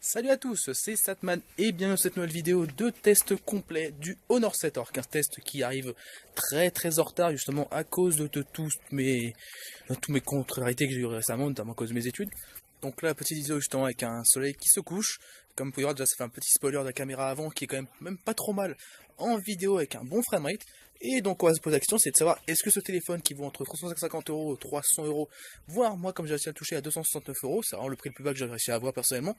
Salut à tous, c'est Satman et bienvenue dans cette nouvelle vidéo de test complet du Honor 7. Alors qu'un test qui arrive très en retard justement à cause de tous mes contrariétés que j'ai eu récemment, notamment à cause de mes études. Donc là, petite vidéo justement avec un soleil qui se couche. Comme vous pouvez voir, déjà ça fait un petit spoiler de la caméra avant qui est quand même pas trop mal en vidéo avec un bon framerate. Et donc on va se poser la question, c'est de savoir est-ce que ce téléphone qui vaut entre 350 euros, 300 euros, voire moi comme j'ai réussi à le toucher à 269 euros, c'est vraiment le prix le plus bas que j'ai réussi à avoir personnellement,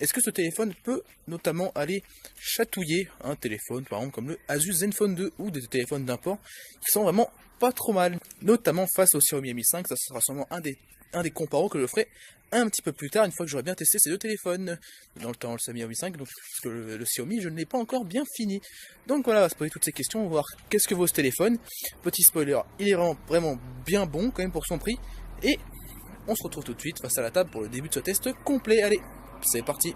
est-ce que ce téléphone peut notamment aller chatouiller un téléphone par exemple comme le Asus Zenfone 2 ou des téléphones d'import qui sont vraiment pas trop mal, notamment face au Xiaomi Mi 5, ça sera sûrement un des comparos que je ferai un petit peu plus tard, une fois que j'aurai bien testé ces deux téléphones. Dans le temps, le Xiaomi 5, donc le Xiaomi, je ne l'ai pas encore bien fini. Donc voilà, on va se poser toutes ces questions, on va voir qu'est-ce que vaut ce téléphone. Petit spoiler, il est vraiment bien bon quand même pour son prix. Et on se retrouve tout de suite face à la table pour le début de ce test complet. Allez, c'est parti.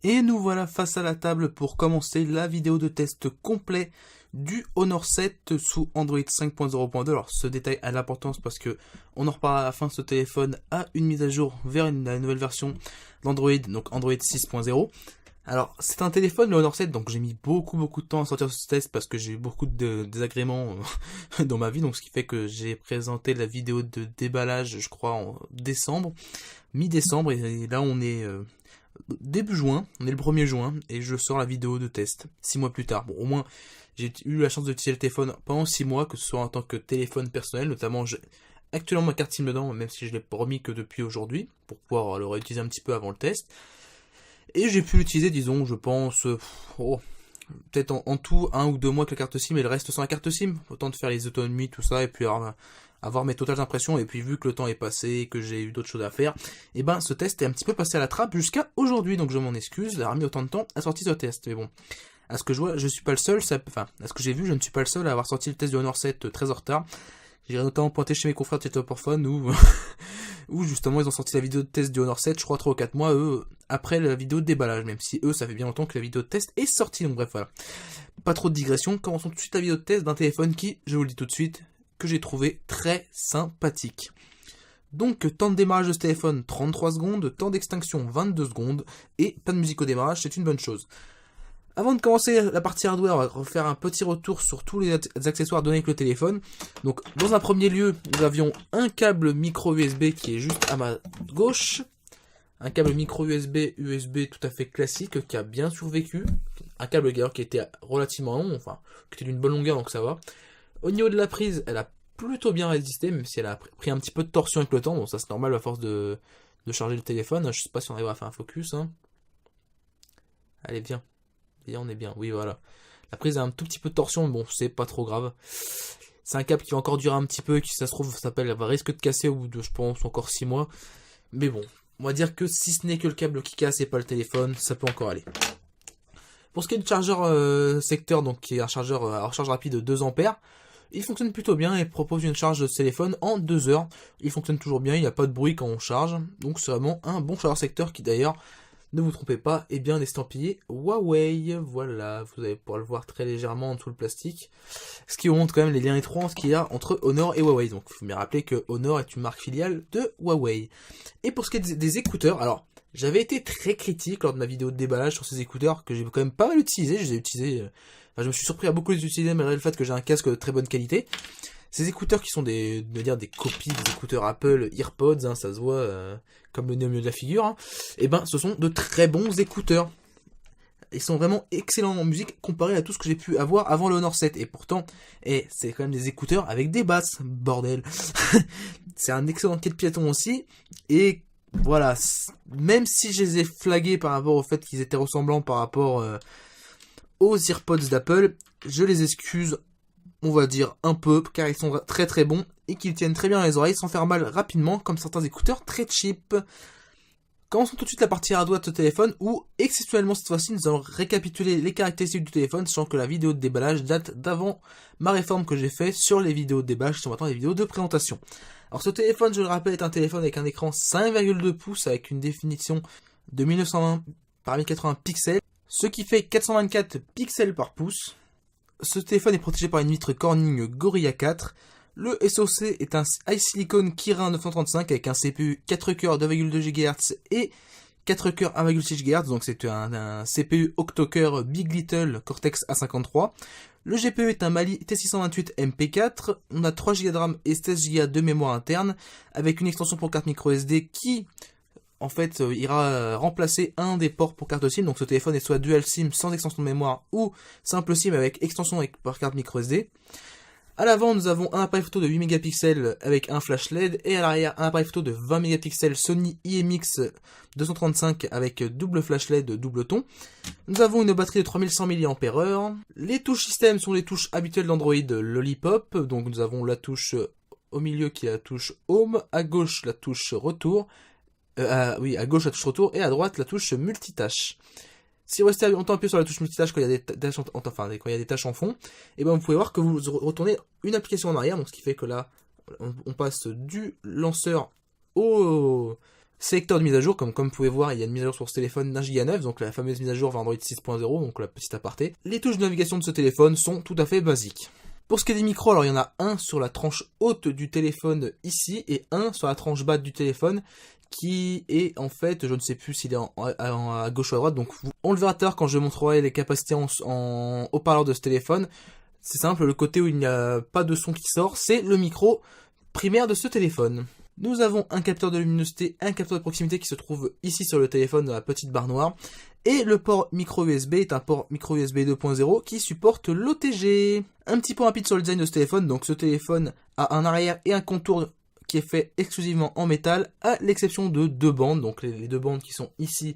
Et nous voilà face à la table pour commencer la vidéo de test complet du Honor 7 sous Android 5.0.2. Alors ce détail a l'importance parce que on en reparlera à la fin. Ce téléphone a une mise à jour vers la nouvelle version d'Android, donc Android 6.0. Alors c'est un téléphone, le Honor 7, donc j'ai mis beaucoup de temps à sortir ce test parce que j'ai eu beaucoup de désagréments dans ma vie, donc ce qui fait que j'ai présenté la vidéo de déballage je crois en décembre, mi-décembre, et là on est début juin, on est le 1er juin, et je sors la vidéo de test 6 mois plus tard. Bon, au moins, j'ai eu la chance d'utiliser le téléphone pendant 6 mois, que ce soit en tant que téléphone personnel, notamment j'ai actuellement ma carte SIM dedans, même si je l'ai remis que depuis aujourd'hui, pour pouvoir le réutiliser un petit peu avant le test. Et j'ai pu l'utiliser, disons, je pense, peut-être en tout 1 ou 2 mois avec la carte SIM, et le reste sans la carte SIM, autant de faire les autonomies, tout ça, et puis avoir mes totales impressions, et puis vu que le temps est passé, que j'ai eu d'autres choses à faire, et ben ce test est un petit peu passé à la trappe jusqu'à aujourd'hui, donc je m'en excuse d'avoir mis autant de temps à sortir ce test, mais bon, à ce que je vois, je suis pas le seul, à ce que j'ai vu, je ne suis pas le seul à avoir sorti le test du Honor 7 très en retard. J'ai notamment pointé chez mes confrères de Tetoporphone où justement ils ont sorti la vidéo de test du Honor 7, je crois 3 ou 4 mois, eux, après la vidéo de déballage, même si eux, ça fait bien longtemps que la vidéo de test est sortie, donc bref, voilà. Pas trop de digression, commençons tout de suite la vidéo de test d'un téléphone qui, je vous le dis tout de suite, que j'ai trouvé très sympathique. Donc, temps de démarrage de ce téléphone, 33 secondes, temps d'extinction, 22 secondes, et pas de musique au démarrage, c'est une bonne chose. Avant de commencer la partie hardware, on va refaire un petit retour sur tous les accessoires donnés avec le téléphone. Donc, dans un premier lieu, nous avions un câble micro USB qui est juste à ma gauche. Un câble micro USB tout à fait classique qui a bien survécu. Un câble d'ailleurs qui était relativement long, enfin, qui était d'une bonne longueur, donc ça va. Au niveau de la prise, elle a plutôt bien résisté, même si elle a pris un petit peu de torsion avec le temps. Bon, ça c'est normal à force de charger le téléphone. Je sais pas si on arrivera à faire un focus. Allez, viens. Et on est bien, oui voilà. La prise a un tout petit peu de torsion, mais bon, c'est pas trop grave. C'est un câble qui va encore durer un petit peu, qui ça se trouve va risque de casser au bout de, je pense, encore 6 mois. Mais bon, on va dire que si ce n'est que le câble qui casse et pas le téléphone, ça peut encore aller. Pour ce qui est du chargeur secteur, donc qui est un chargeur à recharge rapide de 2 ampères, il fonctionne plutôt bien et propose une charge de ce téléphone en 2 heures. Il fonctionne toujours bien, il n'y a pas de bruit quand on charge, donc c'est vraiment un bon chargeur secteur qui d'ailleurs, ne vous trompez pas, est bien estampillé Huawei. Voilà, vous allez pouvoir le voir très légèrement en dessous le plastique. Ce qui vous montre quand même les liens étroits qu'il y a entre Honor et Huawei. Donc il faut bien rappeler que Honor est une marque filiale de Huawei. Et pour ce qui est des écouteurs, alors j'avais été très critique lors de ma vidéo de déballage sur ces écouteurs que j'ai quand même pas mal utilisés. Je les ai utilisés, je me suis surpris à beaucoup les utiliser malgré le fait que j'ai un casque de très bonne qualité. Ces écouteurs qui sont des copies des écouteurs Apple EarPods, ça se voit comme le nez au milieu de la figure, et ben ce sont de très bons écouteurs. Ils sont vraiment excellents en musique comparé à tout ce que j'ai pu avoir avant le Honor 7. Et pourtant, c'est quand même des écouteurs avec des basses, bordel. C'est un excellent quai de piéton aussi. Et voilà, même si je les ai flagués par rapport au fait qu'ils étaient ressemblants par rapport aux EarPods d'Apple, je les excuse, on va dire un peu, car ils sont très bons et qu'ils tiennent très bien les oreilles sans faire mal rapidement, comme certains écouteurs très cheap. Commençons tout de suite la partie hardware de ce téléphone, où, exceptionnellement cette fois-ci, nous allons récapituler les caractéristiques du téléphone, sachant que la vidéo de déballage date d'avant ma réforme que j'ai fait sur les vidéos de déballage, qui sont maintenant les vidéos de présentation. Alors ce téléphone, je le rappelle, est un téléphone avec un écran 5,2 pouces, avec une définition de 1920 par 1080 pixels, ce qui fait 424 pixels par pouce. Ce téléphone est protégé par une vitre Corning Gorilla 4, Le SoC est un iSilicon Kirin 935 avec un CPU 4 cœurs 2,2 GHz et 4 cœurs 1,6 GHz, donc c'est un CPU octo-cœur Big Little Cortex A53. Le GPU est un Mali T628 MP4, on a 3 Go de RAM et 16 Go de mémoire interne, avec une extension pour carte microSD qui, en fait, ira remplacer un des ports pour carte SIM, donc ce téléphone est soit dual SIM sans extension de mémoire, ou simple SIM avec extension par carte microSD. À l'avant, nous avons un appareil photo de 8 mégapixels avec un flash LED, et à l'arrière, un appareil photo de 20 mégapixels Sony IMX 235 avec double flash LED, double ton. Nous avons une batterie de 3100 mAh. Les touches système sont les touches habituelles d'Android Lollipop, donc nous avons la touche au milieu qui est la touche Home, à gauche la touche Retour, à gauche la touche Retour, et à droite la touche Multitâche. Si vous restez longtemps appuyé sur la touche multitâche quand il y a des tâches en fond, et ben vous pouvez voir que vous retournez une application en arrière, donc ce qui fait que là, on passe du lanceur au sélecteur de mise à jour, comme vous pouvez voir, il y a une mise à jour sur ce téléphone d'1 Go 9, donc la fameuse mise à jour vers Android 6.0, donc la petite aparté. Les touches de navigation de ce téléphone sont tout à fait basiques. Pour ce qui est des micros, alors il y en a un sur la tranche haute du téléphone ici, et un sur la tranche basse du téléphone, qui est en fait, je ne sais plus s'il est à gauche ou à droite, donc on le verra tard quand je montrerai les capacités en haut-parleur de ce téléphone. C'est simple, le côté où il n'y a pas de son qui sort, c'est le micro primaire de ce téléphone. Nous avons un capteur de luminosité, un capteur de proximité qui se trouve ici sur le téléphone dans la petite barre noire, et le port micro USB est un port micro USB 2.0 qui supporte l'OTG. Un petit point rapide sur le design de ce téléphone, donc ce téléphone a un arrière et un contour qui est fait exclusivement en métal, à l'exception de deux bandes, donc les deux bandes qui sont ici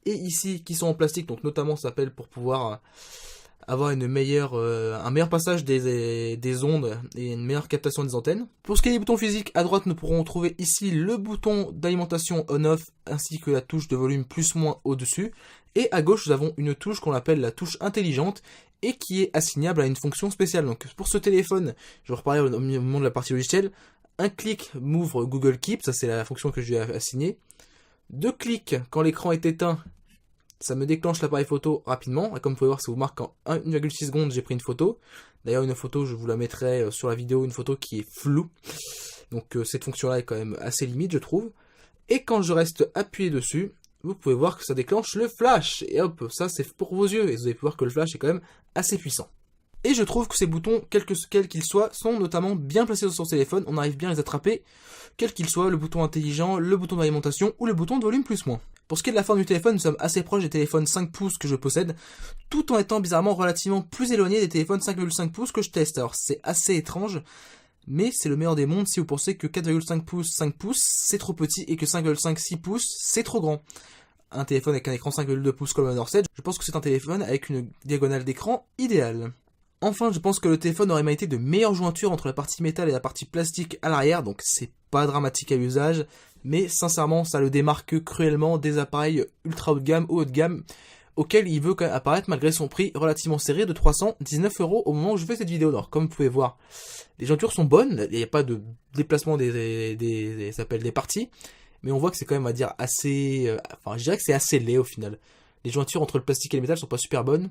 et ici, qui sont en plastique, donc notamment ça s'appelle pour pouvoir avoir un meilleur passage des ondes et une meilleure captation des antennes. Pour ce qui est des boutons physiques, à droite nous pourrons trouver ici le bouton d'alimentation on-off, ainsi que la touche de volume plus-moins au-dessus, et à gauche nous avons une touche qu'on appelle la touche intelligente, et qui est assignable à une fonction spéciale. Donc pour ce téléphone, je vais reparler au moment de la partie logicielle. Un clic m'ouvre Google Keep, ça c'est la fonction que je lui ai assignée. 2 clics quand l'écran est éteint, ça me déclenche l'appareil photo rapidement. Et comme vous pouvez voir, ça vous marque en 1,6 secondes j'ai pris une photo. D'ailleurs une photo, je vous la mettrai sur la vidéo, une photo qui est floue. Donc cette fonction là est quand même assez limite je trouve. Et quand je reste appuyé dessus, vous pouvez voir que ça déclenche le flash. Et hop, ça c'est pour vos yeux. Et vous allez pouvoir voir que le flash est quand même assez puissant. Et je trouve que ces boutons, quels qu'ils soient, sont notamment bien placés sur ce téléphone. On arrive bien à les attraper, quels qu'ils soient, le bouton intelligent, le bouton d'alimentation ou le bouton de volume plus-moins. Pour ce qui est de la forme du téléphone, nous sommes assez proches des téléphones 5 pouces que je possède, tout en étant bizarrement relativement plus éloigné des téléphones 5,5 pouces que je teste. Alors c'est assez étrange, mais c'est le meilleur des mondes si vous pensez que 4,5 pouces, 5 pouces, c'est trop petit et que 5,5, 6 pouces, c'est trop grand. Un téléphone avec un écran 5,2 pouces comme le Honor 7, je pense que c'est un téléphone avec une diagonale d'écran idéale. Enfin, je pense que le téléphone aurait mérité de meilleures jointures entre la partie métal et la partie plastique à l'arrière, donc c'est pas dramatique à l'usage, mais sincèrement, ça le démarque cruellement des appareils ultra haut de gamme ou haut de gamme, auquel il veut quand même apparaître malgré son prix relativement serré de 319 € au moment où je fais cette vidéo. Alors, comme vous pouvez voir, les jointures sont bonnes, il n'y a pas de déplacement des parties, mais on voit que c'est quand même, on va dire, assez... je dirais que c'est assez laid au final. Les jointures entre le plastique et le métal sont pas super bonnes.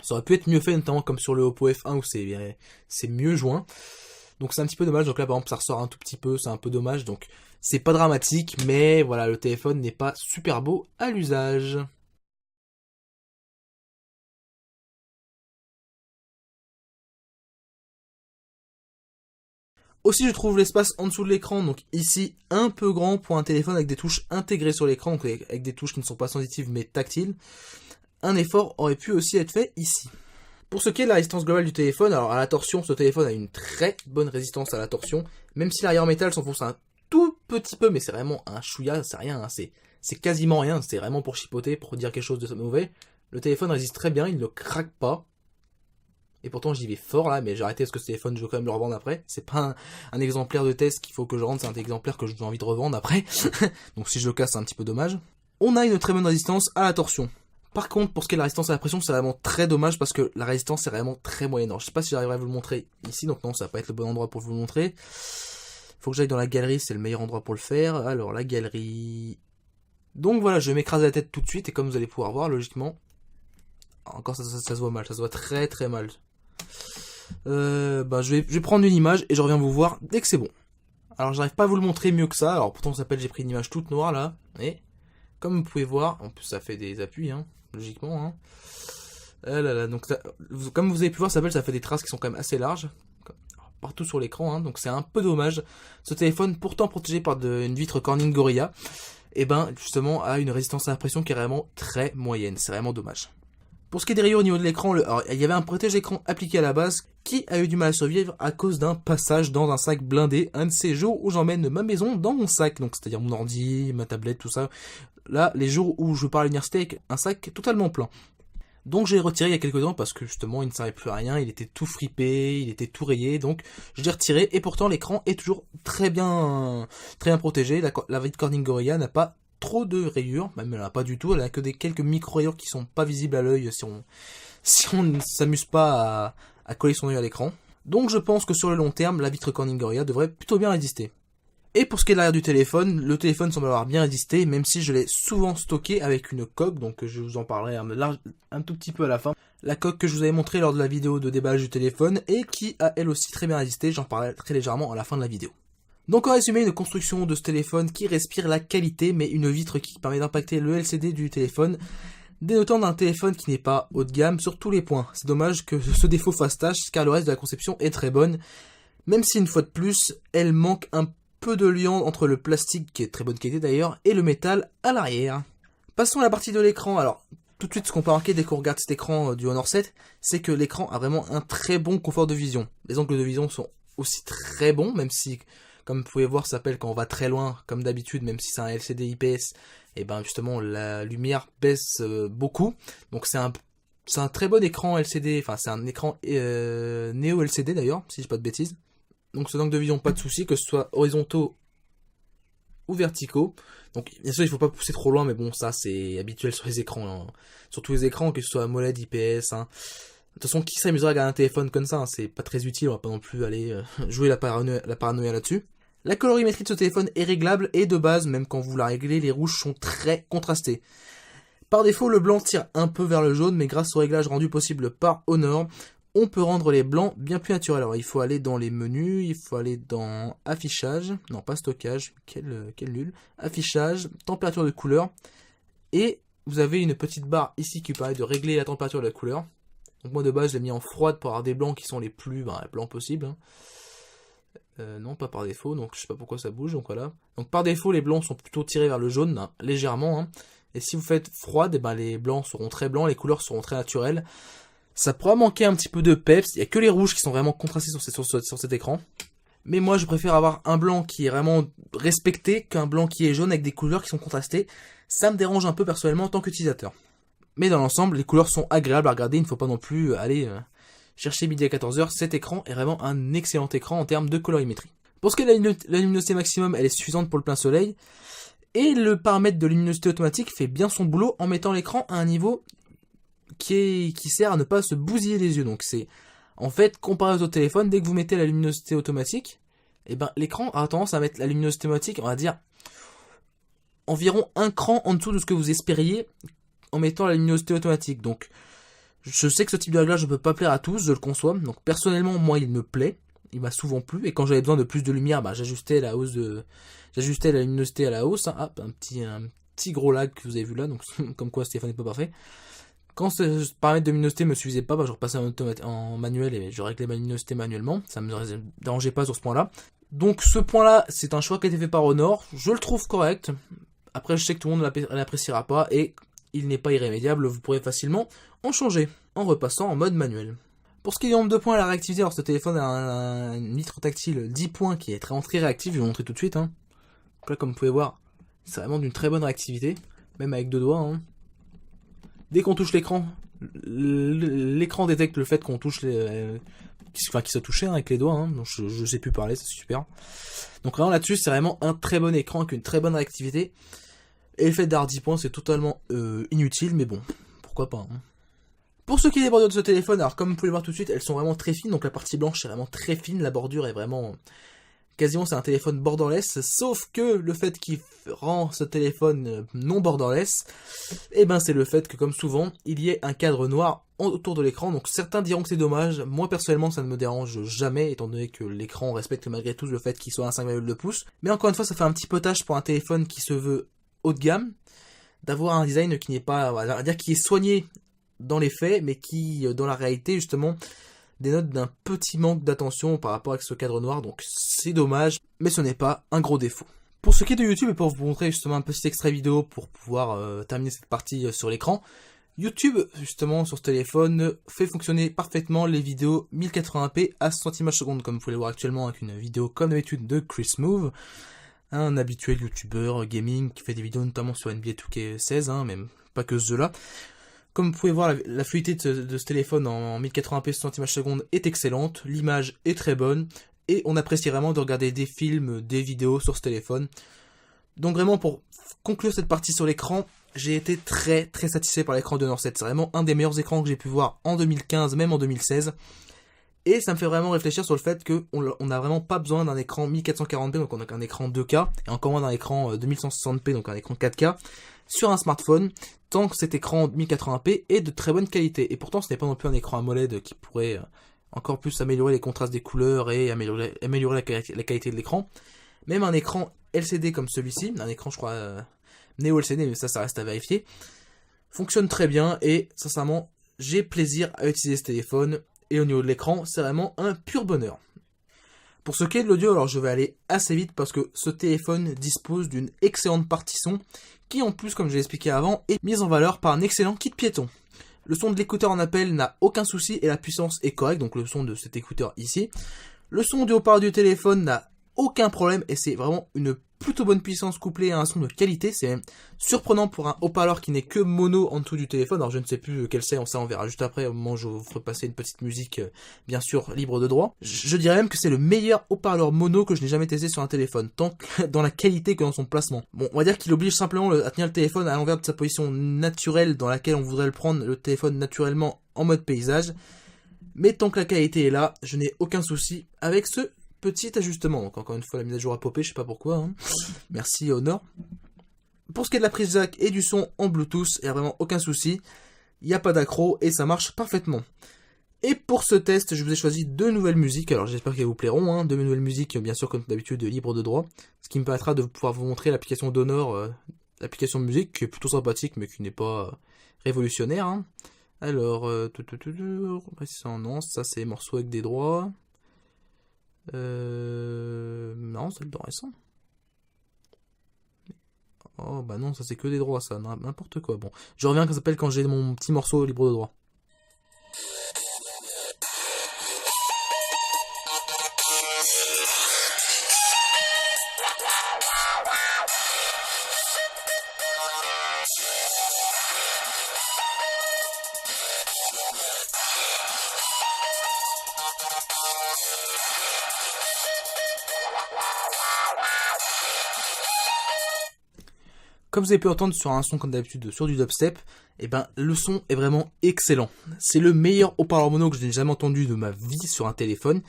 Ça aurait pu être mieux fait, notamment comme sur le Oppo F1 où c'est mieux joint. Donc c'est un petit peu dommage. Donc là par exemple ça ressort un tout petit peu, c'est un peu dommage. Donc c'est pas dramatique, mais voilà, le téléphone n'est pas super beau à l'usage. Aussi je trouve l'espace en dessous de l'écran, donc ici un peu grand pour un téléphone avec des touches intégrées sur l'écran, donc avec des touches qui ne sont pas sensitives mais tactiles. Un effort aurait pu aussi être fait ici. Pour ce qui est de la résistance globale du téléphone, alors à la torsion, ce téléphone a une très bonne résistance à la torsion, même si l'arrière métal s'enfonce un tout petit peu, mais c'est vraiment un chouïa, c'est rien, hein, c'est quasiment rien, c'est vraiment pour chipoter, pour dire quelque chose de mauvais. Le téléphone résiste très bien, il ne craque pas. Et pourtant j'y vais fort là, mais j'ai arrêté parce que ce téléphone je veux quand même le revendre après. C'est pas un exemplaire de test qu'il faut que je rende, c'est un exemplaire que j'ai envie de revendre après. Donc si je le casse c'est un petit peu dommage. On a une très bonne résistance à la torsion. Par contre, pour ce qui est de la résistance à la pression, c'est vraiment très dommage parce que la résistance est vraiment très moyenne. Alors, je sais pas si j'arriverai à vous le montrer ici, donc non, ça va pas être le bon endroit pour vous le montrer. Faut que j'aille dans la galerie, c'est le meilleur endroit pour le faire. Alors, la galerie... Donc voilà, je vais m'écraser la tête tout de suite, et comme vous allez pouvoir voir, logiquement... Encore ça se voit mal, ça se voit très très mal. Je vais prendre une image et je reviens vous voir dès que c'est bon. Alors j'arrive pas à vous le montrer mieux que ça, alors pourtant ça s'appelle j'ai pris une image toute noire là, et comme vous pouvez voir, en plus ça fait des appuis, hein, logiquement, hein. Donc comme vous avez pu voir, ça fait des traces qui sont quand même assez larges, partout sur l'écran, hein, donc c'est un peu dommage. Ce téléphone, pourtant protégé par une vitre Corning Gorilla, et justement a une résistance à l'impression qui est vraiment très moyenne, c'est vraiment dommage. Pour ce qui est des rayures au niveau de l'écran, il y avait un protège-écran appliqué à la base qui a eu du mal à survivre à cause d'un passage dans un sac blindé, un de ces jours où j'emmène ma maison dans mon sac, donc c'est-à-dire mon ordi, ma tablette, tout ça. Là, les jours où je pars à l'université avec un sac totalement plein. Donc j'ai retiré il y a quelques temps parce que justement il ne servait plus à rien, il était tout fripé, il était tout rayé, donc je l'ai retiré et pourtant l'écran est toujours très bien protégé. La vitre Corning Gorilla n'a pas trop de rayures, même elle n'a pas du tout, elle a que quelques micro-rayures qui sont pas visibles à l'œil si on ne s'amuse pas à coller son œil à l'écran. Donc je pense que sur le long terme, la vitre Corning Gorilla devrait plutôt bien résister. Et pour ce qui est de l'arrière du téléphone, le téléphone semble avoir bien résisté, même si je l'ai souvent stocké avec une coque, donc je vous en parlerai un tout petit peu à la fin. La coque que je vous avais montrée lors de la vidéo de déballage du téléphone, et qui a elle aussi très bien résisté, j'en parlerai très légèrement à la fin de la vidéo. Donc en résumé, une construction de ce téléphone qui respire la qualité, mais une vitre qui permet d'impacter le LCD du téléphone, dénotant d'un téléphone qui n'est pas haut de gamme sur tous les points. C'est dommage que ce défaut fasse tâche, car le reste de la conception est très bonne, même si une fois de plus, elle manque un peu de lien entre le plastique, qui est de très bonne qualité d'ailleurs, et le métal à l'arrière. Passons à la partie de l'écran. Alors, tout de suite, ce qu'on peut remarquer dès qu'on regarde cet écran du Honor 7, c'est que l'écran a vraiment un très bon confort de vision. Les angles de vision sont aussi très bons, même si, comme vous pouvez voir, ça s'appelle quand on va très loin, comme d'habitude, même si c'est un LCD IPS, et justement la lumière baisse beaucoup. Donc c'est un très bon écran LCD, enfin c'est un écran Neo LCD d'ailleurs, si je dis pas de bêtises. Donc ce angle de vision, pas de souci, que ce soit horizontaux ou verticaux. Donc bien sûr il faut pas pousser trop loin, mais bon ça c'est habituel sur les écrans, hein. Sur tous les écrans, que ce soit AMOLED, IPS, hein. De toute façon, qui s'amuserait à regarder un téléphone comme ça, hein, c'est pas très utile, on va pas non plus aller jouer la paranoïa là-dessus. La colorimétrie de ce téléphone est réglable, et de base, même quand vous la réglez, les rouges sont très contrastés. Par défaut, le blanc tire un peu vers le jaune, mais grâce au réglage rendu possible par Honor, on peut rendre les blancs bien plus naturels. Alors il faut aller dans les menus, il faut aller dans affichage, non pas stockage, quel nul, affichage, température de couleur, et vous avez une petite barre ici qui permet de régler la température de la couleur. Donc moi de base je l'ai mis en froide pour avoir des blancs qui sont les plus blancs possibles, hein. Non, pas par défaut, donc je sais pas pourquoi ça bouge, donc voilà. Donc par défaut les blancs sont plutôt tirés vers le jaune, hein, légèrement, hein. Et si vous faites froide, les blancs seront très blancs, les couleurs seront très naturelles. Ça pourra manquer un petit peu de peps, il n'y a que les rouges qui sont vraiment contrastés sur cet écran. Mais moi je préfère avoir un blanc qui est vraiment respecté qu'un blanc qui est jaune avec des couleurs qui sont contrastées. Ça me dérange un peu personnellement en tant qu'utilisateur. Mais dans l'ensemble, les couleurs sont agréables à regarder, il ne faut pas non plus aller chercher midi à 14h. Cet écran est vraiment un excellent écran en termes de colorimétrie. Pour ce qui est de la luminosité maximum, elle est suffisante pour le plein soleil. Et le paramètre de luminosité automatique fait bien son boulot en mettant l'écran à un niveau qui sert à ne pas se bousiller les yeux. Donc c'est, en fait, comparé au téléphone, dès que vous mettez la luminosité automatique, l'écran a tendance à mettre la luminosité automatique, on va dire, environ un cran en dessous de ce que vous espériez en mettant la luminosité automatique. Donc je sais que ce type de réglage ne peut pas plaire à tous, je le conçois. Donc personnellement, moi il me plaît, il m'a souvent plu, et quand j'avais besoin de plus de lumière, j'ajustais la luminosité à la hausse, hein. Hop, un petit gros lag que vous avez vu là, donc comme quoi Stéphane n'est pas parfait. Quand ce paramètre de luminosité me suffisait pas, je repassais en manuel et je réglais ma luminosité manuellement, ça me dérangeait pas sur ce point là. Donc ce point là, c'est un choix qui a été fait par Honor, je le trouve correct. Après je sais que tout le monde ne l'appréciera pas, et il n'est pas irrémédiable, vous pourrez facilement en changer, en repassant en mode manuel. Pour ce qui est du nombre de points à la réactivité, alors ce téléphone a une vitre tactile 10 points qui est très réactive, je vais vous montrer tout de suite, hein. Donc là comme vous pouvez voir, c'est vraiment d'une très bonne réactivité, même avec 2 doigts, hein. Dès qu'on touche l'écran, l'écran détecte le fait qu'on touche qu'il soit touché, hein, avec les doigts, hein. Donc je sais plus parler, c'est super. Donc vraiment là-dessus, c'est vraiment un très bon écran avec une très bonne réactivité. Et le fait d'avoir 10 points, c'est totalement inutile, mais bon, pourquoi pas, hein. Pour ce qui est des bordures de ce téléphone, alors comme vous pouvez le voir tout de suite, elles sont vraiment très fines, donc la partie blanche est vraiment très fine, la bordure est vraiment quasiment c'est un téléphone borderless, sauf que le fait qui rend ce téléphone non borderless, et ben c'est le fait que comme souvent, il y ait un cadre noir autour de l'écran, donc certains diront que c'est dommage, moi personnellement ça ne me dérange jamais, étant donné que l'écran respecte malgré tout le fait qu'il soit à 5,2 pouces, mais encore une fois ça fait un petit potage pour un téléphone qui se veut haut de gamme, d'avoir un design qui n'est pas, on va dire qui est soigné dans les faits, mais qui dans la réalité justement dénote d'un petit manque d'attention par rapport à ce cadre noir, donc c'est dommage, mais ce n'est pas un gros défaut. Pour ce qui est de YouTube, et pour vous montrer justement un petit extrait vidéo pour pouvoir terminer cette partie sur l'écran, YouTube, justement, sur ce téléphone, fait fonctionner parfaitement les vidéos 1080p à 60 images secondes, comme vous pouvez le voir actuellement avec une vidéo comme d'habitude de Chris Move, un habituel YouTuber gaming qui fait des vidéos notamment sur NBA 2K16, même pas que ce jeu-là. Comme vous pouvez voir, la fluidité de ce téléphone en 1080p 60 images secondes est excellente, l'image est très bonne, et on apprécie vraiment de regarder des films, des vidéos sur ce téléphone. Donc vraiment, pour conclure cette partie sur l'écran, j'ai été très satisfait par l'écran de Honor 7. C'est vraiment un des meilleurs écrans que j'ai pu voir en 2015, même en 2016. Et ça me fait vraiment réfléchir sur le fait qu'on n'a vraiment pas besoin d'un écran 1440p, donc on a qu'un écran 2K, et encore moins d'un écran 2160p, donc un écran 4K, sur un smartphone, tant que cet écran 1080p est de très bonne qualité. Et pourtant, ce n'est pas non plus un écran AMOLED qui pourrait encore plus améliorer les contrastes des couleurs et améliorer la qualité de l'écran. Même un écran LCD comme celui-ci, un écran je crois Neo LCD, mais ça reste à vérifier, fonctionne très bien et sincèrement j'ai plaisir à utiliser ce téléphone et au niveau de l'écran c'est vraiment un pur bonheur. Pour ce qui est de l'audio, alors je vais aller assez vite parce que ce téléphone dispose d'une excellente partie son qui en plus, comme je l'ai expliqué avant, est mise en valeur par un excellent kit piéton. Le son de l'écouteur en appel n'a aucun souci et la puissance est correcte, donc le son de cet écouteur ici. Le son du haut-parleur du téléphone n'a aucun problème et c'est vraiment une plutôt bonne puissance couplée à un son de qualité. C'est même surprenant pour un haut-parleur qui n'est que mono en dessous du téléphone. Alors je ne sais plus quel c'est, ça on verra juste après au moment où je vous ferai passer une petite musique bien sûr libre de droit. Je dirais même que c'est le meilleur haut-parleur mono que je n'ai jamais testé sur un téléphone, tant dans la qualité que dans son placement. Bon, on va dire qu'il oblige simplement à tenir le téléphone à l'envers de sa position naturelle dans laquelle on voudrait le prendre, le téléphone naturellement en mode paysage. Mais tant que la qualité est là, je n'ai aucun souci avec ce petit ajustement. Donc encore une fois la mise à jour a popé, je sais pas pourquoi. Merci Honor. Pour ce qui est de la prise jack et du son en Bluetooth, il n'y a vraiment aucun souci. Il n'y a pas d'accro et ça marche parfaitement. Et pour ce test, je vous ai choisi deux nouvelles musiques. Alors j'espère qu'elles vous plairont. Deux nouvelles musiques, bien sûr comme d'habitude libre de droit. Ce qui me permettra de pouvoir vous montrer l'application d'Honor, l'application de musique qui est plutôt sympathique mais qui n'est pas révolutionnaire. Alors, non, ça c'est morceau avec des droits. Non, c'est le droit récent. Oh bah non, ça c'est que des droits, ça, n'importe quoi. Bon, je reviens quand ça s'appelle quand j'ai mon petit morceau libre de droit. Comme vous avez pu entendre sur un son comme d'habitude sur du dubstep, et ben le son est vraiment excellent. C'est le meilleur haut-parleur mono que je n'ai jamais entendu de ma vie sur un téléphone.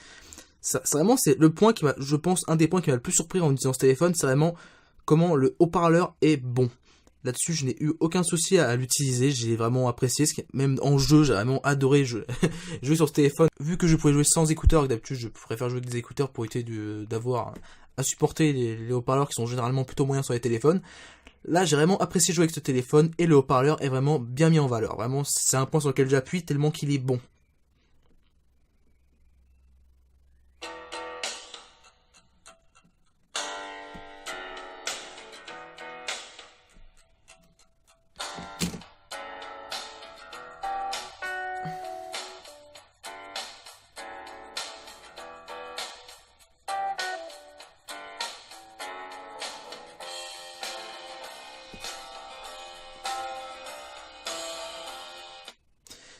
Ça, vraiment c'est le point qui m'a, je pense, un des points qui m'a le plus surpris en utilisant ce téléphone, c'est vraiment comment le haut-parleur est bon. Là-dessus, je n'ai eu aucun souci à l'utiliser, j'ai vraiment apprécié, même en jeu, j'ai vraiment adoré jouer sur ce téléphone. Vu que je pouvais jouer sans écouteurs, d'habitude je préfère jouer avec des écouteurs pour éviter d'avoir à supporter les haut-parleurs qui sont généralement plutôt moyens sur les téléphones. Là, j'ai vraiment apprécié jouer avec ce téléphone et le haut-parleur est vraiment bien mis en valeur. Vraiment, c'est un point sur lequel j'appuie tellement qu'il est bon.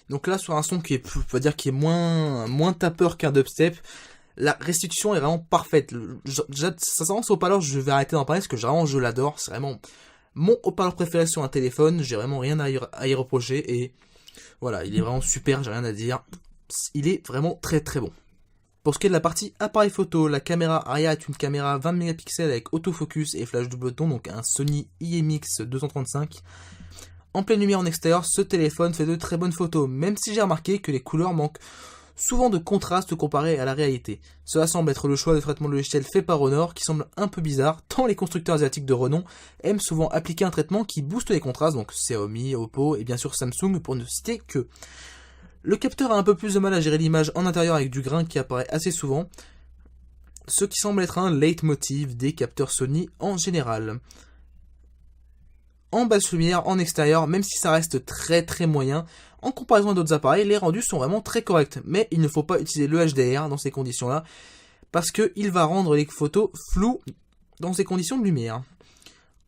Donc là, sur un son qui est, on va dire, qui est moins tapeur qu'un dubstep, la restitution est vraiment parfaite. Sincèrement, ce haut-parleur, je vais arrêter d'en parler parce que vraiment, je l'adore. C'est vraiment mon haut-parleur préféré sur un téléphone. J'ai vraiment rien à y reprocher et voilà, il est vraiment super. J'ai rien à dire. Il est vraiment très très bon. Pour ce qui est de la partie appareil photo, la caméra arrière est une caméra 20 mégapixels avec autofocus et flash double ton, donc un Sony IMX 235. En pleine lumière en extérieur, ce téléphone fait de très bonnes photos, même si j'ai remarqué que les couleurs manquent souvent de contraste comparé à la réalité. Cela semble être le choix de traitement de logiciel fait par Honor, qui semble un peu bizarre, tant les constructeurs asiatiques de renom aiment souvent appliquer un traitement qui booste les contrastes, donc Xiaomi, Oppo et bien sûr Samsung pour ne citer que. Le capteur a un peu plus de mal à gérer l'image en intérieur avec du grain qui apparaît assez souvent, ce qui semble être un leitmotiv des capteurs Sony en général. En basse lumière, en extérieur, même si ça reste très moyen, en comparaison à d'autres appareils, les rendus sont vraiment très corrects, mais il ne faut pas utiliser le HDR dans ces conditions-là, parce qu'il va rendre les photos floues dans ces conditions de lumière.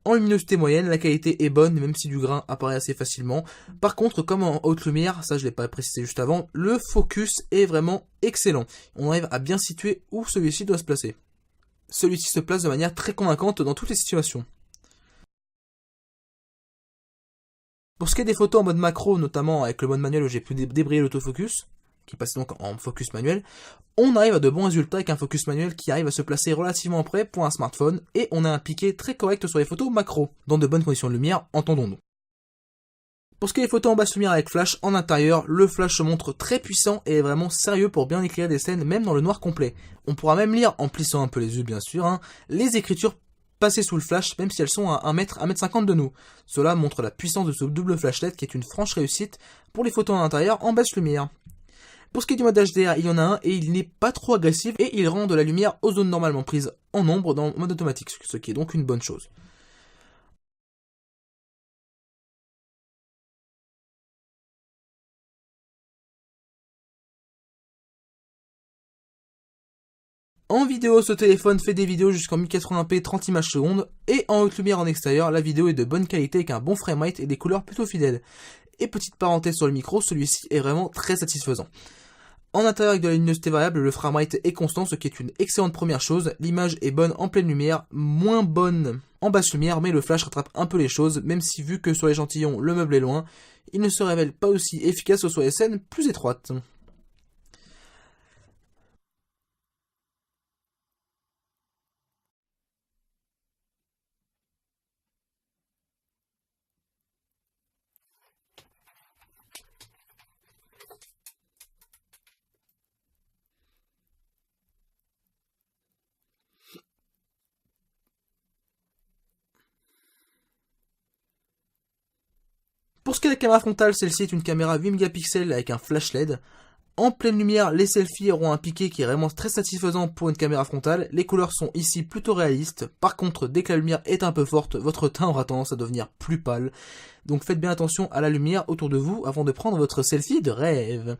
En luminosité moyenne, la qualité est bonne, même si du grain apparaît assez facilement. Par contre, comme en haute lumière, ça je l'ai pas précisé juste avant, le focus est vraiment excellent. On arrive à bien situer où celui-ci doit se placer. Celui-ci se place de manière très convaincante dans toutes les situations. Pour ce qui est des photos en mode macro, notamment avec le mode manuel où j'ai pu débrayer l'autofocus, qui passe donc en focus manuel, on arrive à de bons résultats avec un focus manuel qui arrive à se placer relativement près pour un smartphone, et on a un piqué très correct sur les photos macro, dans de bonnes conditions de lumière, entendons-nous. Pour ce qui est des photos en basse lumière avec flash en intérieur, le flash se montre très puissant et est vraiment sérieux pour bien éclairer des scènes même dans le noir complet. On pourra même lire, en plissant un peu les yeux bien sûr, les écritures passées sous le flash même si elles sont à 1m50 de nous. Cela montre la puissance de ce double flashlight qui est une franche réussite pour les photos en intérieur en basse lumière. Pour ce qui est du mode HDR, il y en a un et il n'est pas trop agressif et il rend de la lumière aux zones normalement prises en ombre dans le mode automatique, ce qui est donc une bonne chose. En vidéo, ce téléphone fait des vidéos jusqu'en 1080p 30 images secondes, et en haute lumière en extérieur, la vidéo est de bonne qualité avec un bon framerate et des couleurs plutôt fidèles. Et petite parenthèse sur le micro, celui-ci est vraiment très satisfaisant. En intérieur avec de la luminosité variable, le framerate est constant, ce qui est une excellente première chose. L'image est bonne en pleine lumière, moins bonne en basse lumière, mais le flash rattrape un peu les choses, même si vu que sur l'échantillon le meuble est loin, il ne se révèle pas aussi efficace que sur les scènes plus étroites. Pour ce qui est de la caméra frontale, celle-ci est une caméra 8 mégapixels avec un flash LED. En pleine lumière, les selfies auront un piqué qui est vraiment très satisfaisant pour une caméra frontale. Les couleurs sont ici plutôt réalistes. Par contre, dès que la lumière est un peu forte, votre teint aura tendance à devenir plus pâle. Donc faites bien attention à la lumière autour de vous avant de prendre votre selfie de rêve.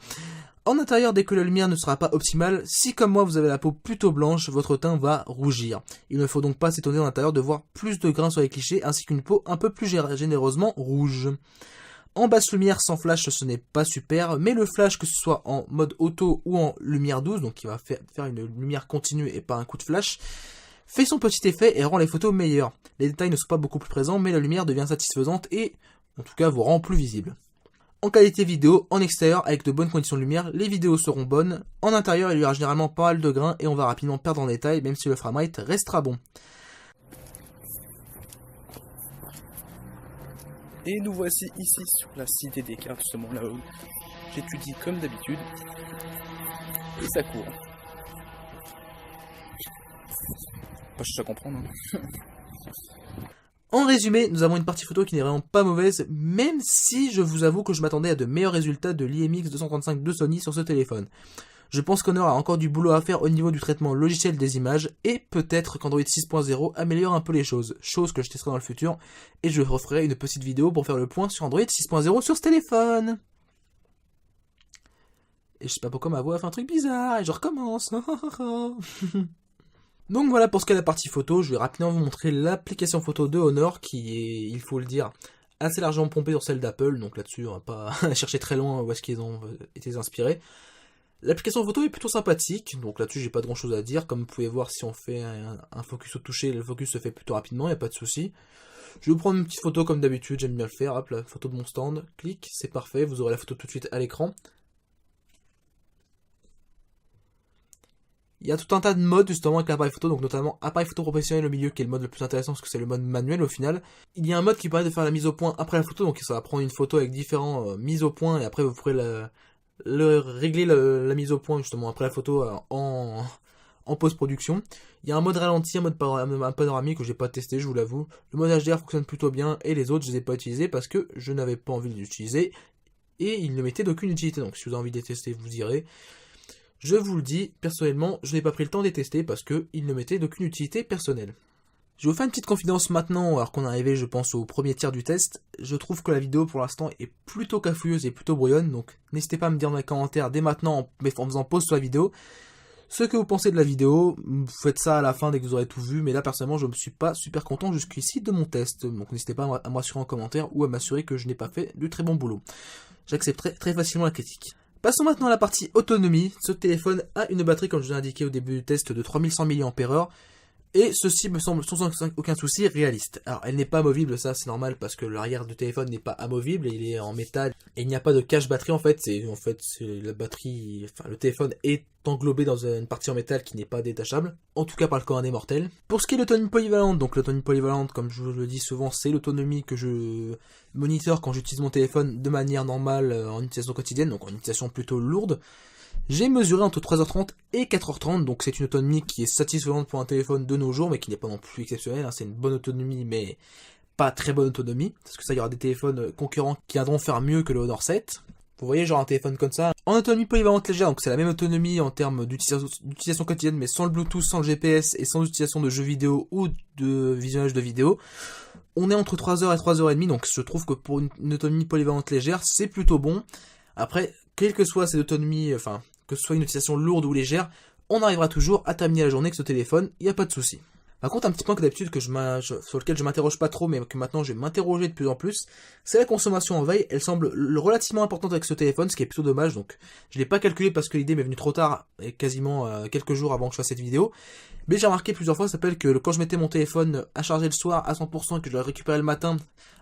En intérieur, dès que la lumière ne sera pas optimale, si comme moi vous avez la peau plutôt blanche, votre teint va rougir. Il ne faut donc pas s'étonner en intérieur de voir plus de grains sur les clichés ainsi qu'une peau un peu plus généreusement rouge. En basse lumière sans flash ce n'est pas super, mais le flash que ce soit en mode auto ou en lumière douce, donc qui va faire une lumière continue et pas un coup de flash, fait son petit effet et rend les photos meilleures. Les détails ne sont pas beaucoup plus présents, mais la lumière devient satisfaisante et en tout cas vous rend plus visible. En qualité vidéo, en extérieur, avec de bonnes conditions de lumière, les vidéos seront bonnes. En intérieur, il y aura généralement pas mal de grains et on va rapidement perdre en détail, même si le framerate restera bon. Et nous voici ici sur la cité des cartes, justement là où j'étudie comme d'habitude. Et ça court. Pas cherche à comprendre. En résumé, nous avons une partie photo qui n'est vraiment pas mauvaise, même si je vous avoue que je m'attendais à de meilleurs résultats de l'IMX 235 de Sony sur ce téléphone. Je pense qu'Honor a encore du boulot à faire au niveau du traitement logiciel des images, et peut-être qu'Android 6.0 améliore un peu les choses, chose que je testerai dans le futur, et je referai une petite vidéo pour faire le point sur Android 6.0 sur ce téléphone. Et je sais pas pourquoi ma voix fait un truc bizarre, et je recommence. Donc voilà pour ce qu'est la partie photo, je vais rapidement vous montrer l'application photo de Honor qui est, il faut le dire, assez largement pompée sur celle d'Apple, donc là-dessus on va pas chercher très loin où est-ce qu'ils ont été inspirés. L'application photo est plutôt sympathique, donc là-dessus j'ai pas grand chose à dire, comme vous pouvez voir si on fait un focus au toucher, le focus se fait plutôt rapidement, y a pas de souci. Je vais vous prendre une petite photo comme d'habitude, j'aime bien le faire, hop, la photo de mon stand, clic, c'est parfait, vous aurez la photo tout de suite à l'écran. Il y a tout un tas de modes justement avec l'appareil photo, donc notamment appareil photo professionnel au milieu qui est le mode le plus intéressant parce que c'est le mode manuel au final. Il y a un mode qui permet de faire la mise au point après la photo, donc ça va prendre une photo avec différents mises au point et après vous pourrez régler la mise au point justement après la photo en post-production. Il y a un mode ralenti, un mode panoramique que j'ai pas testé, je vous l'avoue. Le mode HDR fonctionne plutôt bien et les autres je les ai pas utilisés parce que je n'avais pas envie de les utiliser et ils ne mettaient d'aucune utilité. Donc si vous avez envie de les tester, vous direz. Je vous le dis, personnellement, je n'ai pas pris le temps de les tester parce qu'ils ne mettaient d'aucune utilité personnelle. Je vais vous faire une petite confidence maintenant, alors qu'on est arrivé, je pense, au premier tiers du test. Je trouve que la vidéo, pour l'instant, est plutôt cafouilleuse et plutôt brouillonne, donc n'hésitez pas à me dire dans les commentaires dès maintenant, en faisant pause sur la vidéo, ce que vous pensez de la vidéo. Vous faites ça à la fin dès que vous aurez tout vu, mais là, personnellement, je ne me suis pas super content jusqu'ici de mon test. Donc n'hésitez pas à me rassurer en commentaire ou à m'assurer que je n'ai pas fait du très bon boulot. J'accepterai très facilement la critique. Passons maintenant à la partie autonomie. Ce téléphone a une batterie, comme je vous l'ai indiqué au début du test, de 3100 mAh. Et ceci me semble sans aucun souci réaliste. Alors elle n'est pas amovible, ça c'est normal parce que l'arrière du téléphone n'est pas amovible, il est en métal et il n'y a pas de cache batterie en fait. C'est la batterie, enfin le téléphone est englobé dans une partie en métal qui n'est pas détachable, en tout cas par le commun des mortels. Pour ce qui est de l'autonomie polyvalente, donc l'autonomie polyvalente, comme je le dis souvent, c'est l'autonomie que je monitor quand j'utilise mon téléphone de manière normale en utilisation quotidienne, donc en utilisation plutôt lourde. J'ai mesuré entre 3h30 et 4h30, donc c'est une autonomie qui est satisfaisante pour un téléphone de nos jours, mais qui n'est pas non plus exceptionnelle, hein. C'est une bonne autonomie, mais pas très bonne autonomie, parce que ça, il y aura des téléphones concurrents qui viendront faire mieux que le Honor 7. Vous voyez, genre un téléphone comme ça, en autonomie polyvalente légère, donc c'est la même autonomie en termes d'utilisation quotidienne, mais sans le Bluetooth, sans le GPS, et sans utilisation de jeux vidéo ou de visionnage de vidéos. On est entre 3h et 3h30, donc je trouve que pour une autonomie polyvalente légère, c'est plutôt bon. Après, quelle que soit cette autonomie, enfin, que ce soit une utilisation lourde ou légère, on arrivera toujours à terminer la journée avec ce téléphone, il n'y a pas de souci. Par contre, un petit point que d'habitude sur lequel je m'interroge pas trop, mais que maintenant je vais m'interroger de plus en plus, c'est la consommation en veille. Elle semble relativement importante avec ce téléphone, ce qui est plutôt dommage. Donc, je l'ai pas calculé parce que l'idée m'est venue trop tard, et quasiment quelques jours avant que je fasse cette vidéo. Mais j'ai remarqué plusieurs fois, ça s'appelle que quand je mettais mon téléphone à charger le soir à 100% et que je le récupérais le matin,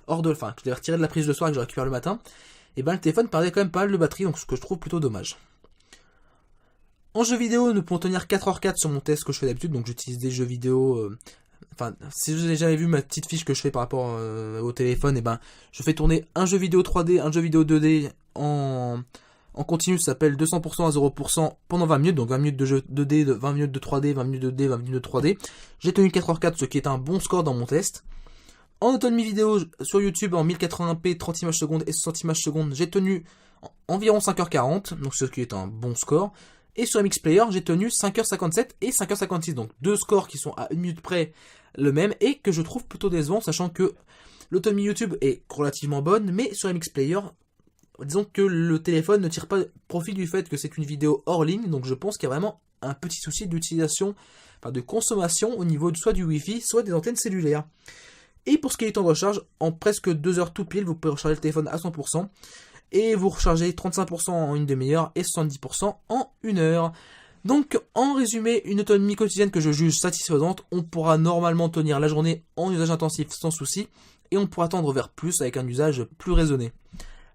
que je l'ai retiré de la prise le soir et que je le récupère le matin, et ben le téléphone perdait quand même pas mal de batterie, donc ce que je trouve plutôt dommage. En jeu vidéo, nous pouvons tenir 4h04 sur mon test que je fais d'habitude, donc j'utilise des jeux vidéo. Enfin, si vous avez jamais vu ma petite fiche que je fais par rapport au téléphone, et ben je fais tourner un jeu vidéo 3D, un jeu vidéo 2D en continu, ça s'appelle 200% à 0% pendant 20 minutes, donc 20 minutes de jeu 2D, 20 minutes de 3D, 20 minutes de 2D, 20 minutes de 3D. J'ai tenu 4h04, ce qui est un bon score dans mon test. En autonomie vidéo sur YouTube en 1080p, 30 images secondes et 60 images secondes, j'ai tenu environ 5h40, donc ce qui est un bon score. Et sur MX Player, j'ai tenu 5h57 et 5h56, donc deux scores qui sont à 1 minute près le même et que je trouve plutôt décevant, sachant que l'autonomie YouTube est relativement bonne, mais sur MX Player, disons que le téléphone ne tire pas profit du fait que c'est une vidéo hors ligne, donc je pense qu'il y a vraiment un petit souci d'utilisation, enfin de consommation au niveau soit du Wi-Fi, soit des antennes cellulaires. Et pour ce qui est du temps de recharge, en presque 2 heures tout pile, vous pouvez recharger le téléphone à 100%. Et vous rechargez 35% en une demi-heure et 70% en 1 heure. Donc, en résumé, une autonomie quotidienne que je juge satisfaisante. On pourra normalement tenir la journée en usage intensif sans souci. Et on pourra tendre vers plus avec un usage plus raisonné.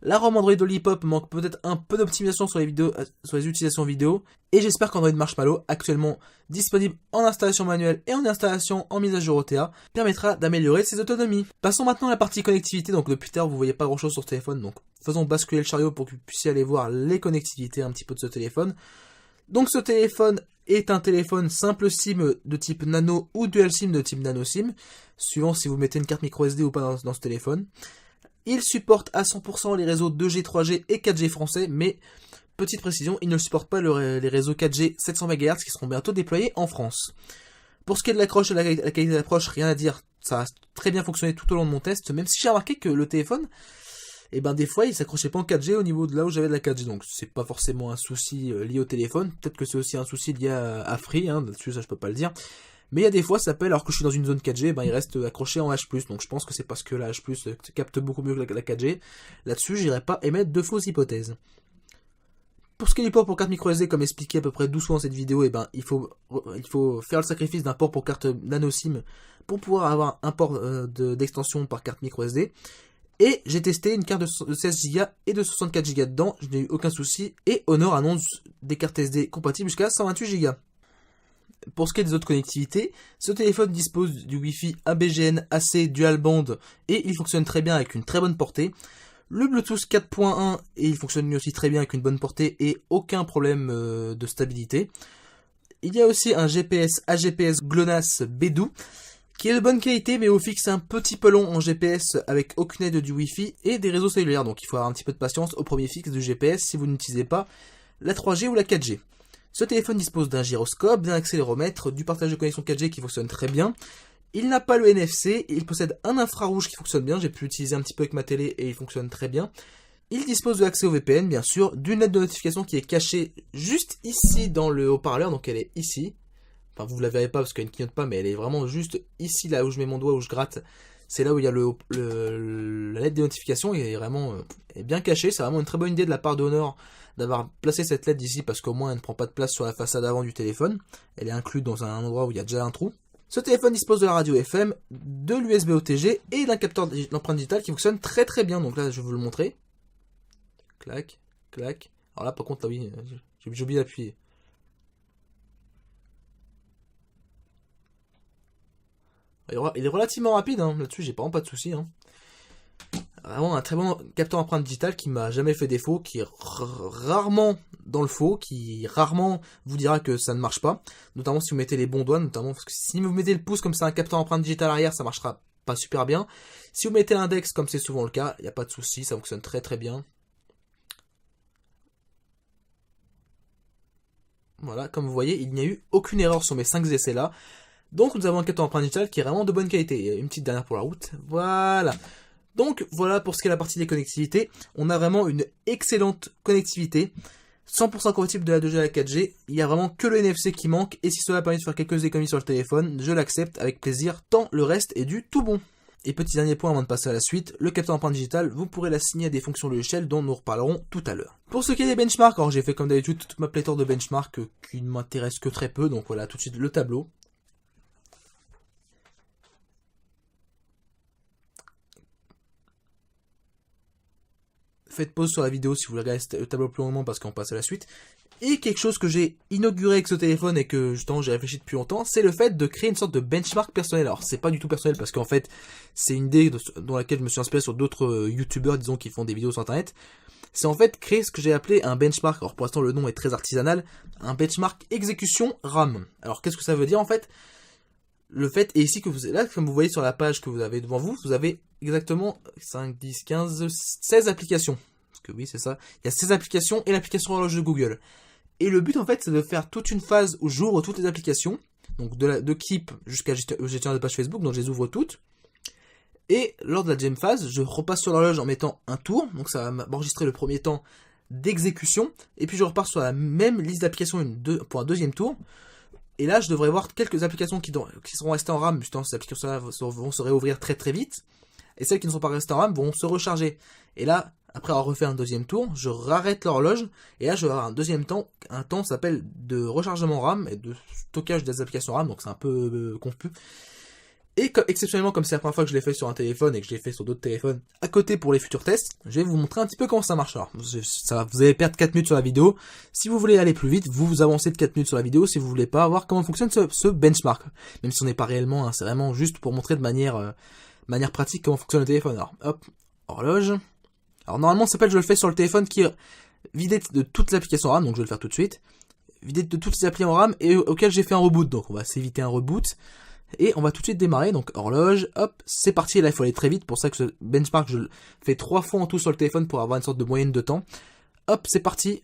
La ROM Android Lollipop manque peut-être un peu d'optimisation sur les utilisations vidéo. Et j'espère qu'Android Marshmallow, actuellement disponible en installation manuelle et en installation en mise à jour OTA, permettra d'améliorer ses autonomies. Passons maintenant à la partie connectivité. Donc depuis tout à l'heure, vous voyez pas grand chose sur ce téléphone. Donc faisons basculer le chariot pour que vous puissiez aller voir les connectivités un petit peu de ce téléphone. Donc ce téléphone est un téléphone simple SIM de type nano ou dual SIM de type nano SIM, suivant si vous mettez une carte micro SD ou pas dans ce téléphone. Il supporte à 100% les réseaux 2G, 3G et 4G français, mais petite précision, il ne supporte pas les réseaux 4G 700 MHz qui seront bientôt déployés en France. Pour ce qui est de l'accroche et la qualité d'approche, rien à dire, ça a très bien fonctionné tout au long de mon test, même si j'ai remarqué que le téléphone, des fois il s'accrochait pas en 4G au niveau de là où j'avais de la 4G, donc c'est pas forcément un souci lié au téléphone, peut-être que c'est aussi un souci lié à Free, là-dessus ça je peux pas le dire. Mais il y a des fois, ça s'appelle, alors que je suis dans une zone 4G, il reste accroché en H+, donc je pense que c'est parce que la H+, capte beaucoup mieux que la 4G. Là-dessus, j'irai pas émettre de fausses hypothèses. Pour ce qui est du port pour carte microSD, comme expliqué à peu près 12 fois dans cette vidéo, il faut faire le sacrifice d'un port pour carte nano SIM pour pouvoir avoir un port d'extension par carte microSD. Et j'ai testé une carte de 16 Go et de 64 Go dedans, je n'ai eu aucun souci. Et Honor annonce des cartes SD compatibles jusqu'à 128 Go. Pour ce qui est des autres connectivités, ce téléphone dispose du Wi-Fi ABGN AC Dual Band et il fonctionne très bien avec une très bonne portée. Le Bluetooth 4.1 et il fonctionne lui aussi très bien avec une bonne portée et aucun problème de stabilité. Il y a aussi un GPS AGPS GLONASS Beidou qui est de bonne qualité mais au fixe un petit peu long en GPS avec aucune aide du Wi-Fi et des réseaux cellulaires. Donc il faut avoir un petit peu de patience au premier fixe du GPS si vous n'utilisez pas la 3G ou la 4G. Ce téléphone dispose d'un gyroscope, d'un accéléromètre, du partage de connexion 4G qui fonctionne très bien. Il n'a pas le NFC, il possède un infrarouge qui fonctionne bien, j'ai pu l'utiliser un petit peu avec ma télé et il fonctionne très bien. Il dispose de l'accès au VPN bien sûr, d'une lettre de notification qui est cachée juste ici dans le haut-parleur, donc elle est ici. Enfin vous ne la verrez pas parce qu'elle ne clignote pas, mais elle est vraiment juste ici là où je mets mon doigt, où je gratte. C'est là où il y a la lettre de notification et est vraiment est bien cachée, c'est vraiment une très bonne idée de la part d'Honor d'avoir placé cette LED ici parce qu'au moins elle ne prend pas de place sur la façade avant du téléphone. Elle est incluse dans un endroit où il y a déjà un trou. Ce téléphone dispose de la radio FM, de l'USB OTG et d'un capteur d'empreinte digitale qui fonctionne très très bien. Donc là je vais vous le montrer. Clac, clac. Alors là par contre là oui, j'ai oublié d'appuyer. Il est relativement rapide hein. Là-dessus j'ai vraiment pas de soucis hein. Vraiment un très bon capteur empreinte digitale qui m'a jamais fait défaut, qui est rarement dans le faux, qui rarement vous dira que ça ne marche pas, notamment si vous mettez les bons doigts, notamment parce que si vous mettez le pouce comme c'est un capteur empreinte digitale arrière, ça marchera pas super bien. Si vous mettez l'index comme c'est souvent le cas, il n'y a pas de souci, ça fonctionne très très bien. Voilà, comme vous voyez, il n'y a eu aucune erreur sur mes 5 essais là. Donc nous avons un capteur empreinte digitale qui est vraiment de bonne qualité. Et une petite dernière pour la route, voilà. Donc voilà pour ce qui est la partie des connectivités, on a vraiment une excellente connectivité, 100% compatible de la 2G à la 4G, il n'y a vraiment que le NFC qui manque, et si cela permet de faire quelques économies sur le téléphone, je l'accepte avec plaisir, tant le reste est du tout bon. Et petit dernier point avant de passer à la suite, le capteur empreinte digitale, vous pourrez l'assigner à des fonctions logicielles dont nous reparlerons tout à l'heure. Pour ce qui est des benchmarks, alors j'ai fait comme d'habitude toute ma pléthore de benchmarks qui ne m'intéressent que très peu, donc voilà tout de suite le tableau. Faites pause sur la vidéo si vous voulez regarder le tableau plus longuement parce qu'on passe à la suite. Et quelque chose que j'ai inauguré avec ce téléphone et que justement j'ai réfléchi depuis longtemps, c'est le fait de créer une sorte de benchmark personnel. Alors c'est pas du tout personnel parce qu'en fait c'est une idée dans laquelle je me suis inspiré sur d'autres youtubeurs disons qui font des vidéos sur internet. C'est en fait créer ce que j'ai appelé un benchmark, alors pour l'instant le nom est très artisanal, un benchmark exécution RAM. Alors qu'est-ce que ça veut dire en fait? Le fait est ici que vous là, comme vous voyez sur la page que vous avez devant vous, vous avez exactement 5, 10, 15, 16 applications. Parce que oui, c'est ça. Il y a 16 applications et l'application horloge de Google. Et le but en fait, c'est de faire toute une phase où j'ouvre toutes les applications. Donc de Keep jusqu'à gestionnaire de page Facebook, donc je les ouvre toutes. Et lors de la deuxième phase, je repasse sur l'horloge en mettant un tour. Donc ça va m'enregistrer le premier temps d'exécution. Et puis je repars sur la même liste d'applications pour un deuxième tour. Et là, je devrais voir quelques applications qui seront restées en RAM, justement, ces applications-là vont se réouvrir très très vite. Et celles qui ne sont pas restées en RAM vont se recharger. Et là, après avoir refait un deuxième tour, je rarrête l'horloge. Et là, je vais avoir un deuxième temps. Un temps s'appelle de rechargement RAM et de stockage des applications RAM. Donc c'est un peu confus. Et exceptionnellement, comme c'est la première fois que je l'ai fait sur un téléphone et que je l'ai fait sur d'autres téléphones à côté pour les futurs tests, je vais vous montrer un petit peu comment ça marche. Alors, vous allez perdre 4 minutes sur la vidéo. Si vous voulez aller plus vite, vous avancez de 4 minutes sur la vidéo si vous voulez pas voir comment fonctionne ce benchmark. Même si on n'est pas réellement, hein, c'est vraiment juste pour montrer de manière pratique comment fonctionne le téléphone. Alors, hop, horloge. Alors normalement, c'est pas que je le fais sur le téléphone qui est vidé de toutes les applications RAM, donc je vais le faire tout de suite. Vidé de toutes les applis en RAM et auquel j'ai fait un reboot, donc on va s'éviter un reboot. Et on va tout de suite démarrer, donc horloge, hop, c'est parti, là il faut aller très vite, pour ça que ce benchmark je le fais 3 fois en tout sur le téléphone pour avoir une sorte de moyenne de temps. Hop, c'est parti,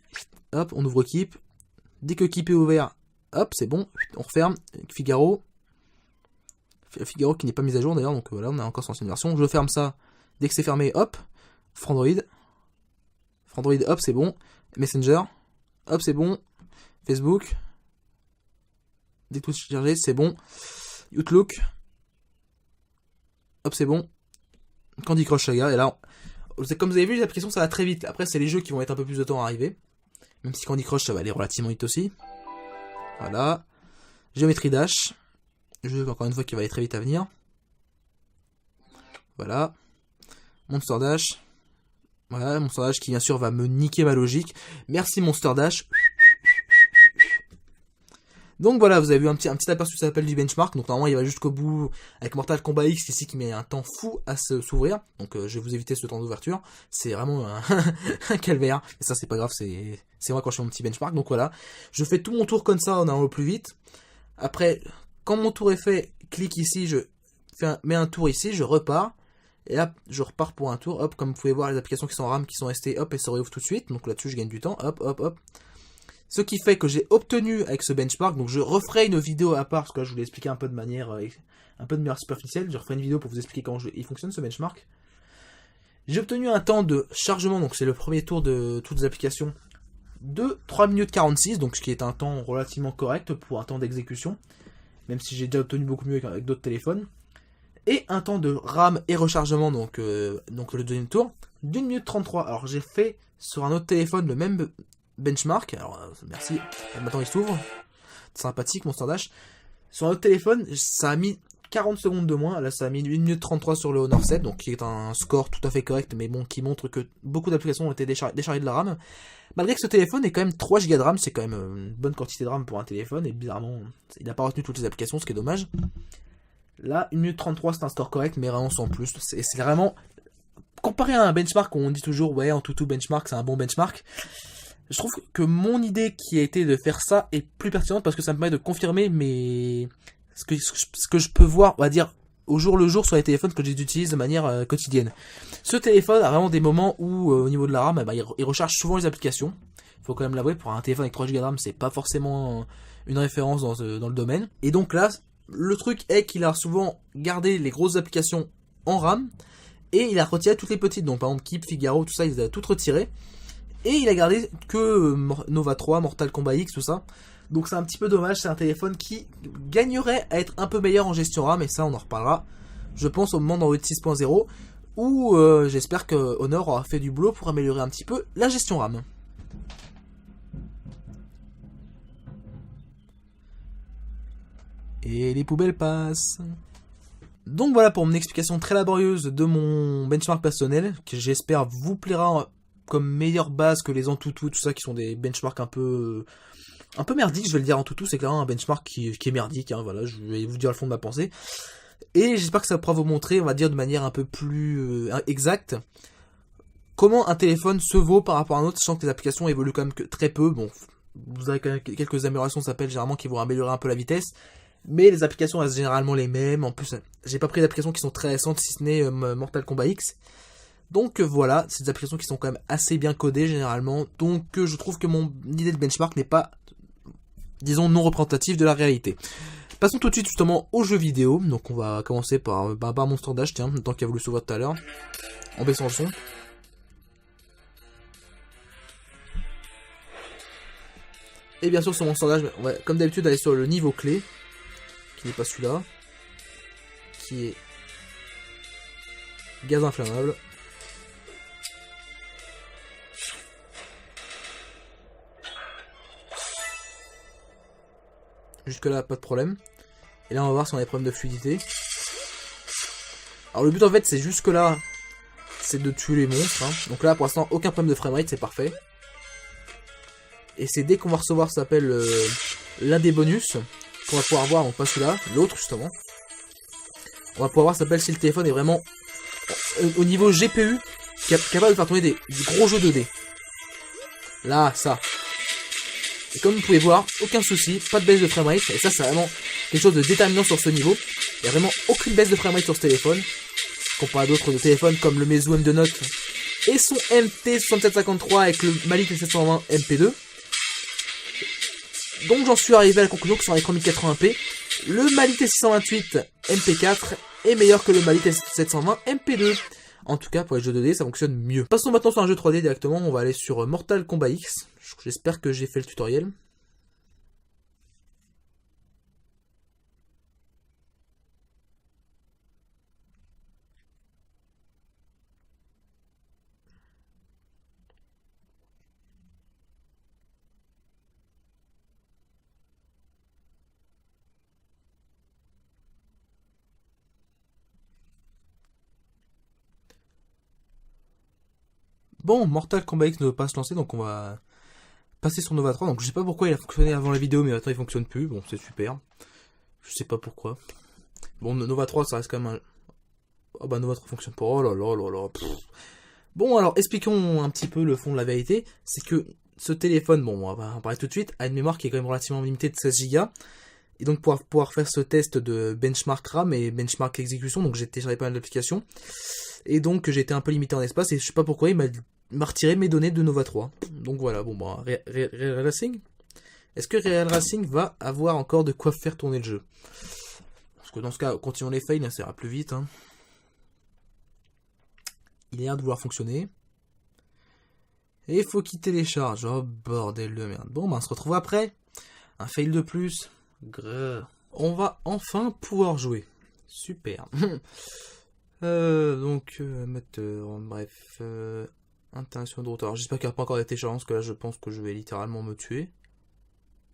hop, on ouvre Keep, dès que Keep est ouvert, hop, c'est bon, on referme, Figaro qui n'est pas mis à jour d'ailleurs, donc voilà, on est encore sur l'ancienne version, je ferme ça, dès que c'est fermé, hop, Frandroid, hop, c'est bon, Messenger, hop, c'est bon, Facebook, dès que tout est chargé, c'est bon, Outlook, hop c'est bon, Candy Crush Saga, et là, comme vous avez vu les applications ça va très vite, après c'est les jeux qui vont mettre un peu plus de temps à arriver, même si Candy Crush ça va aller relativement vite aussi, voilà, Géométrie Dash, jeu encore une fois qui va aller très vite à venir, voilà, Monster Dash, voilà, Monster Dash qui bien sûr va me niquer ma logique, merci Monster Dash. Donc voilà, vous avez vu un petit aperçu ça s'appelle du benchmark. Donc normalement il va jusqu'au bout avec Mortal Kombat X ici qui met un temps fou à s'ouvrir. Donc je vais vous éviter ce temps d'ouverture. C'est vraiment un calvaire. Et ça c'est pas grave, c'est moi quand je fais mon petit benchmark. Donc voilà, je fais tout mon tour comme ça en allant au plus vite. Après, quand mon tour est fait, clique ici, mets un tour ici, je repars. Et là, je repars pour un tour. Hop, comme vous pouvez voir les applications qui sont en RAM, qui sont restées, hop, et se réouvrent tout de suite. Donc là-dessus je gagne du temps. Hop, hop, hop. Ce qui fait que j'ai obtenu avec ce benchmark, donc je referai une vidéo à part, parce que là je voulais expliquer un peu de manière superficielle, je referai une vidéo pour vous expliquer comment il fonctionne ce benchmark. J'ai obtenu un temps de chargement, donc c'est le premier tour de toutes les applications, de 3 minutes 46, donc ce qui est un temps relativement correct pour un temps d'exécution, même si j'ai déjà obtenu beaucoup mieux avec d'autres téléphones. Et un temps de RAM et rechargement, donc le deuxième tour, d'1 minute 33. Alors j'ai fait sur un autre téléphone le même benchmark, alors merci, maintenant il s'ouvre, sympathique mon Stardash. Sur un autre téléphone, ça a mis 40 secondes de moins, là ça a mis 1 minute 33 sur le Honor 7, donc qui est un score tout à fait correct, mais bon, qui montre que beaucoup d'applications ont été déchargées de la RAM. Malgré que ce téléphone est quand même 3 Go de RAM, c'est quand même une bonne quantité de RAM pour un téléphone, et bizarrement, il n'a pas retenu toutes les applications, ce qui est dommage. Là, 1 minute 33 c'est un score correct, mais vraiment sans plus, c'est vraiment... Comparé à un benchmark où on dit toujours, ouais, en tout benchmark, c'est un bon benchmark, je trouve que mon idée qui a été de faire ça est plus pertinente parce que ça me permet de confirmer ce que je peux voir, on va dire, au jour le jour sur les téléphones que j'utilise de manière quotidienne. Ce téléphone a vraiment des moments où, au niveau de la RAM, il recharge souvent les applications. Il faut quand même l'avouer, pour un téléphone avec 3 Go de RAM, c'est pas forcément une référence dans le domaine. Et donc là, le truc est qu'il a souvent gardé les grosses applications en RAM et il a retiré toutes les petites. Donc par exemple, Keep, Figaro, tout ça, il les a toutes retirées. Et il a gardé que Nova 3, Mortal Kombat X, tout ça. Donc c'est un petit peu dommage, c'est un téléphone qui gagnerait à être un peu meilleur en gestion RAM, et ça on en reparlera, je pense, au moment d'Android 6.0, où j'espère que Honor aura fait du boulot pour améliorer un petit peu la gestion RAM. Et les poubelles passent. Donc voilà pour mon explication très laborieuse de mon benchmark personnel, que j'espère vous plaira comme meilleure base que les Antutu, tout ça, qui sont des benchmarks un peu merdiques, je vais le dire. Antutu, c'est clairement un benchmark qui est merdique, hein, voilà, je vais vous dire le fond de ma pensée. Et j'espère que ça pourra vous montrer, on va dire de manière un peu plus exacte, comment un téléphone se vaut par rapport à un autre, sachant que les applications évoluent quand même que très peu. Bon, vous avez quand même quelques améliorations, ça s'appelle généralement, qui vont améliorer un peu la vitesse, mais les applications restent généralement les mêmes. En plus, j'ai pas pris d'applications qui sont très récentes, si ce n'est Mortal Kombat X. Donc voilà, c'est des applications qui sont quand même assez bien codées généralement. Donc je trouve que mon idée de benchmark n'est pas, disons, non représentative de la réalité. Passons tout de suite justement aux jeux vidéo. Donc on va commencer par Monster Dash, tiens, tant qu'il a voulu s'ouvrir tout à l'heure, en baissant le son. Et bien sûr sur Monster Dash, on va comme d'habitude aller sur le niveau clé, qui n'est pas celui-là, qui est gaz inflammable. Jusque là pas de problème. Et là on va voir si on a des problèmes de fluidité. Alors le but en fait c'est jusque là, c'est de tuer les monstres, hein. Donc là pour l'instant aucun problème de framerate, c'est parfait. Et c'est dès qu'on va recevoir, ça s'appelle l'un des bonus qu'on va pouvoir voir, donc pas celui-là, l'autre justement. On va pouvoir voir, ça s'appelle, si le téléphone est vraiment au niveau GPU capable de faire tourner du gros jeu 2D. Là, ça. Et comme vous pouvez voir, aucun souci, pas de baisse de framerate, et ça c'est vraiment quelque chose de déterminant sur ce niveau. Il n'y a vraiment aucune baisse de framerate sur ce téléphone, comparé à d'autres téléphones comme le Meizu M2 Note et son MT6753 avec le Mali T720 MP2. Donc j'en suis arrivé à la conclusion que sur un écran 1080p, le Mali T628 MP4 est meilleur que le Mali T720 MP2. En tout cas pour les jeux 2D ça fonctionne mieux. Passons maintenant sur un jeu 3D directement, on va aller sur Mortal Kombat X. J'espère que j'ai fait le tutoriel. Bon, Mortal Kombat X ne veut pas se lancer, donc on va passé sur Nova 3, donc je sais pas pourquoi il a fonctionné avant la vidéo, mais maintenant il fonctionne plus, bon c'est super. Je sais pas pourquoi. Bon, Nova 3 ça reste quand même un... Oh bah Nova 3 fonctionne pas, oh là là là là. Bon alors, expliquons un petit peu le fond de la vérité, c'est que ce téléphone, bon on va en parler tout de suite, a une mémoire qui est quand même relativement limitée de 16 Go. Et donc pour pouvoir faire ce test de benchmark RAM et benchmark exécution, donc j'ai téléchargé pas mal d'applications. Et donc j'ai été un peu limité en espace et je sais pas pourquoi il m'a retiré mes données de Nova 3. Donc voilà, bon bah, Real Racing. Est-ce que Real Racing va avoir encore de quoi faire tourner le jeu? Parce que dans ce cas, continuons les fails, ça ira plus vite. Hein. Il a l'air de vouloir fonctionner. Et il faut qu'il télécharge. Oh bordel de merde. Bon bah on se retrouve après. Un fail de plus. Grrr. On va enfin pouvoir jouer. Super. Moteur, bref. International de route. Alors j'espère qu'il n'y a pas encore été chance, parce que là je pense que je vais littéralement me tuer.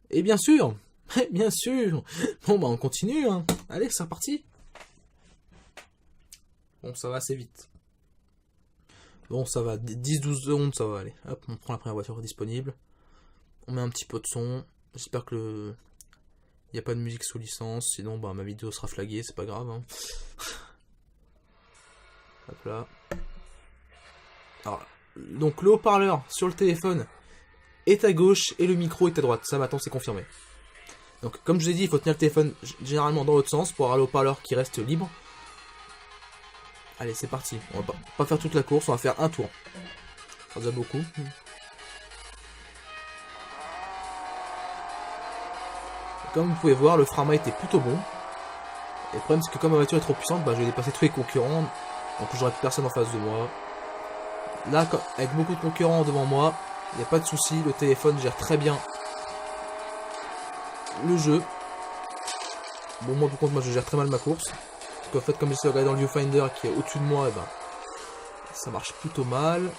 Et bien sûr. Bien sûr. Bon bah on continue. Hein. Allez, c'est reparti. Bon, ça va assez vite. Bon, ça va. 10-12 secondes, ça va aller. Hop, on prend la première voiture disponible. On met un petit peu de son. J'espère que le... Il n'y a pas de musique sous licence, sinon bah, ma vidéo sera flaguée, c'est pas grave. Hein. Hop là. Alors, donc le haut-parleur sur le téléphone est à gauche et le micro est à droite. Ça maintenant c'est confirmé. Donc comme je vous ai dit, il faut tenir le téléphone généralement dans l'autre sens pour avoir le haut-parleur qui reste libre. Allez, c'est parti. On va pas faire toute la course, on va faire un tour. Ça nous a beaucoup. Comme vous pouvez voir, le framerate est plutôt bon. Et le problème c'est que comme ma voiture est trop puissante, bah, je vais dépasser tous les concurrents. Donc j'aurai plus personne en face de moi. Là, avec beaucoup de concurrents devant moi, il n'y a pas de souci, le téléphone gère très bien le jeu. Bon, moi par contre, moi je gère très mal ma course. Parce qu'en fait, comme j'essaie de regarder dans le viewfinder qui est au-dessus de moi, et ben, ça marche plutôt mal.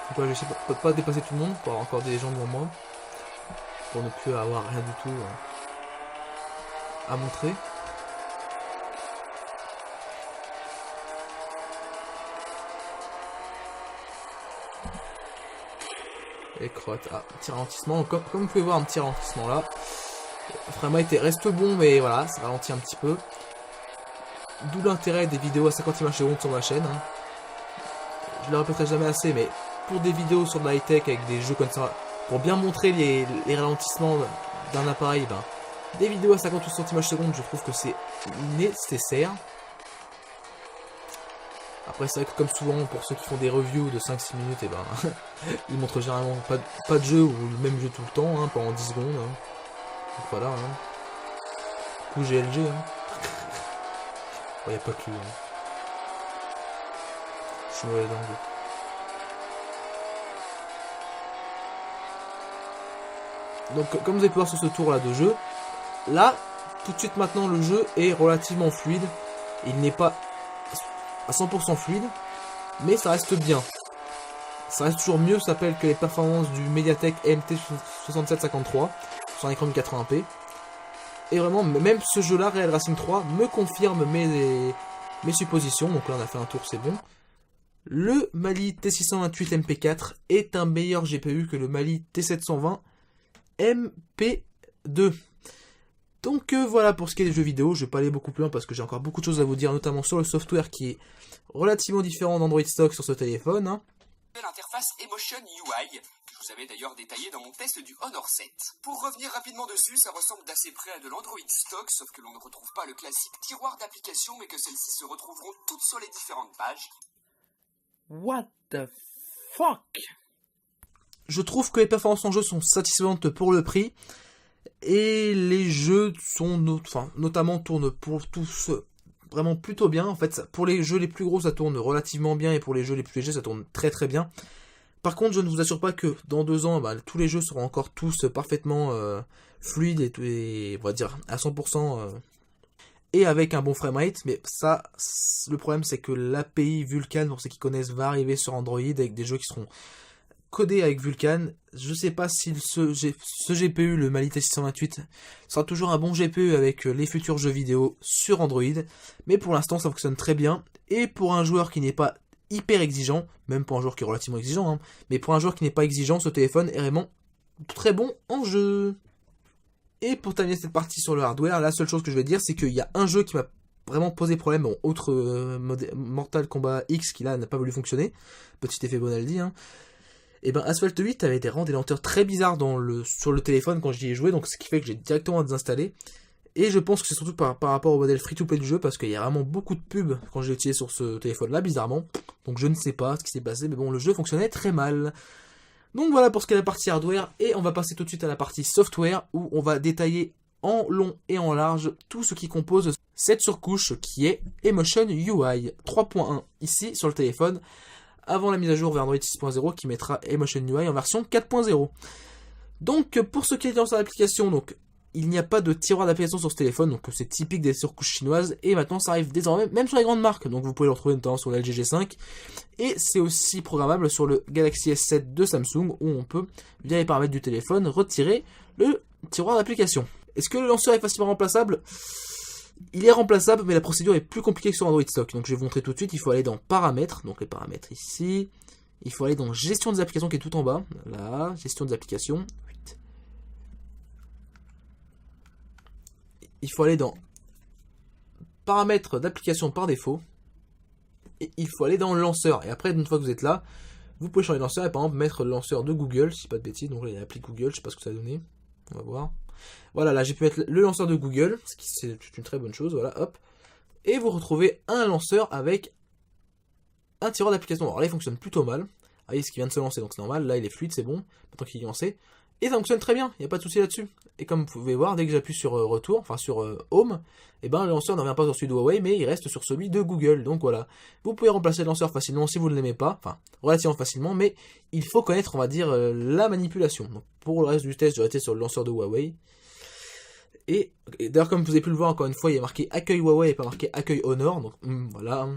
Donc ouais, je sais pas dépasser tout le monde, pour avoir encore des gens devant moi. Pour ne plus avoir rien du tout à montrer. Et crotte. Ah, petit ralentissement. Comme vous pouvez voir, un petit ralentissement là. Le framerate reste bon, mais voilà, ça ralentit un petit peu. D'où l'intérêt des vidéos à 50 images secondes sur ma chaîne. Hein. Je le répéterai jamais assez, mais pour des vidéos sur de la high-tech avec des jeux comme ça, pour bien montrer les ralentissements d'un appareil, ben, des vidéos à 50 ou 60 images secondes, je trouve que c'est nécessaire. Après, c'est vrai que comme souvent, pour ceux qui font des reviews de 5-6 minutes, et ben, ils montrent généralement pas de jeu ou le même jeu tout le temps, hein, pendant 10 secondes. Hein. Donc voilà. Hein. Coup GLG. Hein. Il n'y a pas que lui. Hein. Je suis mauvais dingue. Donc comme vous avez pu voir sur ce tour là de jeu, là, tout de suite maintenant le jeu est relativement fluide. Il n'est pas à 100% fluide, mais ça reste bien. Ça reste toujours mieux, ça s'appelle que les performances du Mediatek MT6753 sur un écran 1080p. Et vraiment, même ce jeu-là, Real Racing 3, me confirme mes suppositions. Donc là, on a fait un tour, c'est bon. Le Mali T628 MP4 est un meilleur GPU que le Mali T720 MP2. Donc voilà pour ce qui est des jeux vidéo. Je vais pas aller beaucoup plus loin parce que j'ai encore beaucoup de choses à vous dire, notamment sur le software qui est relativement différent d'Android Stock sur ce téléphone. Hein. L'interface Emotion UI, que je vous avais d'ailleurs détaillé dans mon test du Honor 7. Pour revenir rapidement dessus, ça ressemble d'assez près à de l'Android Stock, sauf que l'on ne retrouve pas le classique tiroir d'applications, mais que celles-ci se retrouveront toutes sur les différentes pages. What the fuck? Je trouve que les performances en jeu sont satisfaisantes pour le prix. Et les jeux sont notamment tournent pour tous vraiment plutôt bien. En fait, pour les jeux les plus gros, ça tourne relativement bien. Et pour les jeux les plus légers, ça tourne très très bien. Par contre, je ne vous assure pas que dans 2 ans, bah, tous les jeux seront encore tous parfaitement fluides et on va dire à 100% et avec un bon framerate. Mais ça, le problème c'est que l'API Vulkan, pour ceux qui connaissent, va arriver sur Android avec des jeux qui seront codé avec Vulkan. Je sais pas si ce GPU, le Mali T628, sera toujours un bon GPU avec les futurs jeux vidéo sur Android, mais pour l'instant ça fonctionne très bien, et pour un joueur qui n'est pas hyper exigeant, même pour un joueur qui est relativement exigeant, hein, mais pour un joueur qui n'est pas exigeant, ce téléphone est vraiment très bon en jeu. Et pour terminer cette partie sur le hardware, la seule chose que je vais dire, c'est qu'il y a un jeu qui m'a vraiment posé problème, bon, autre Mortal Kombat X qui là n'a pas voulu fonctionner, petit effet Bonaldi, hein. Et ben Asphalt 8 avait des lenteurs très bizarres sur le téléphone quand j'y ai joué, donc ce qui fait que j'ai directement désinstallé. Et je pense que c'est surtout par rapport au modèle free-to-play du jeu, parce qu'il y a vraiment beaucoup de pubs quand j'ai utilisé sur ce téléphone là, bizarrement. Donc je ne sais pas ce qui s'est passé, mais bon, le jeu fonctionnait très mal. Donc voilà pour ce qui est la partie hardware, et on va passer tout de suite à la partie software, où on va détailler en long et en large tout ce qui compose cette surcouche qui est Emotion UI 3.1 ici sur le téléphone, avant la mise à jour vers Android 6.0 qui mettra Emotion UI en version 4.0. Donc pour ce qui est de l'application, donc il n'y a pas de tiroir d'application sur ce téléphone, donc c'est typique des surcouches chinoises, et maintenant ça arrive désormais même sur les grandes marques, donc vous pouvez le retrouver notamment sur le LG G5, et c'est aussi programmable sur le Galaxy S7 de Samsung, où on peut, via les paramètres du téléphone, retirer le tiroir d'application. Est-ce que le lanceur est facilement remplaçable ? Il est remplaçable, mais la procédure est plus compliquée que sur Android Stock. Donc je vais vous montrer tout de suite, il faut aller dans Paramètres, donc les paramètres ici. Il faut aller dans Gestion des applications qui est tout en bas. Là, Gestion des applications. Il faut aller dans Paramètres d'application par défaut. Et il faut aller dans Lanceur. Et après, une fois que vous êtes là, vous pouvez changer de lanceur et par exemple mettre le lanceur de Google, si pas de bêtises. Donc là, il y a l'appli Google, je sais pas ce que ça a donné. On va voir. Voilà, là j'ai pu mettre le lanceur de Google, ce qui c'est une très bonne chose, voilà, hop. Et vous retrouvez un lanceur avec un tiroir d'application. Alors là il fonctionne plutôt mal. Ah oui, ce qui vient de se lancer, donc c'est normal, là il est fluide, c'est bon, maintenant qu'il est lancé. Et ça fonctionne très bien, il n'y a pas de souci là-dessus. Et comme vous pouvez voir, dès que j'appuie sur retour, enfin sur Home, et ben le lanceur ne revient pas sur celui de Huawei, mais il reste sur celui de Google. Donc voilà, vous pouvez remplacer le lanceur facilement si vous ne l'aimez pas, enfin relativement facilement, mais il faut connaître, on va dire, la manipulation. Donc pour le reste du test, je vais rester sur le lanceur de Huawei. Et d'ailleurs, comme vous avez pu le voir, encore une fois, il y a marqué accueil Huawei et pas marqué accueil Honor. Donc voilà,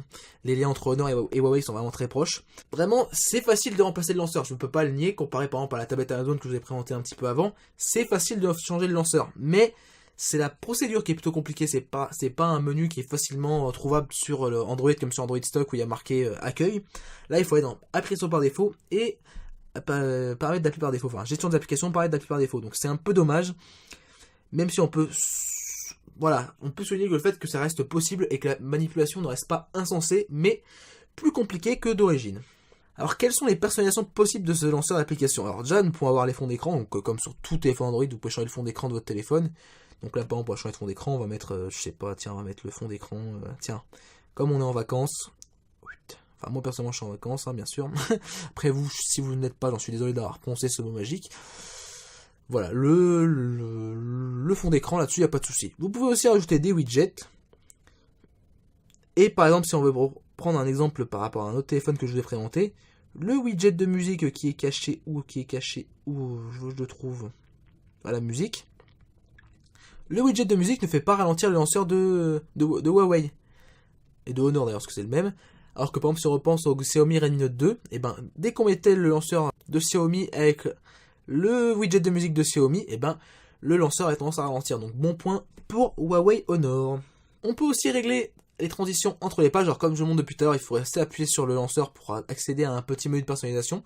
les liens entre Honor et Huawei sont vraiment très proches. Vraiment, c'est facile de remplacer le lanceur. Je ne peux pas le nier, comparé par exemple à la tablette Amazon que je vous ai présenté un petit peu avant. C'est facile de changer le lanceur. Mais c'est la procédure qui est plutôt compliquée. C'est pas un menu qui est facilement trouvable sur Android comme sur Android Stock où il y a marqué accueil. Là, il faut aller dans application par défaut et paramètres d'appli par défaut. Enfin, gestion des applications, paramètres d'appli par défaut. Donc c'est un peu dommage. Même si on peut, voilà, on peut souligner que le fait que ça reste possible et que la manipulation ne reste pas insensée, mais plus compliquée que d'origine. Alors, quelles sont les personnalisations possibles de ce lanceur d'application ? Alors déjà, nous pouvons avoir les fonds d'écran, donc comme sur tout téléphone Android, vous pouvez changer le fond d'écran de votre téléphone. Donc là, par exemple, pour changer de fond d'écran, on va mettre, je sais pas, tiens, on va mettre le fond d'écran, tiens, comme on est en vacances. Enfin, moi personnellement, je suis en vacances, hein, bien sûr. Après vous, si vous n'êtes pas, j'en suis désolé d'avoir prononcé ce mot magique. Voilà, le fond d'écran, là-dessus, il n'y a pas de souci. Vous pouvez aussi rajouter des widgets. Et par exemple, si on veut prendre un exemple par rapport à un autre téléphone que je vous ai présenté, le widget de musique qui est caché, où je le trouve à la musique. Le widget de musique ne fait pas ralentir le lanceur de Huawei. Et de Honor d'ailleurs, parce que c'est le même. Alors que par exemple, si on repense au Xiaomi Redmi Note 2, et ben, dès qu'on mettait le lanceur de Xiaomi avec le widget de musique de Xiaomi, et ben le lanceur a tendance à ralentir. Donc bon point pour Huawei Honor. On peut aussi régler les transitions entre les pages. Alors comme je vous montre depuis tout à l'heure, il faut rester appuyé sur le lanceur pour accéder à un petit menu de personnalisation.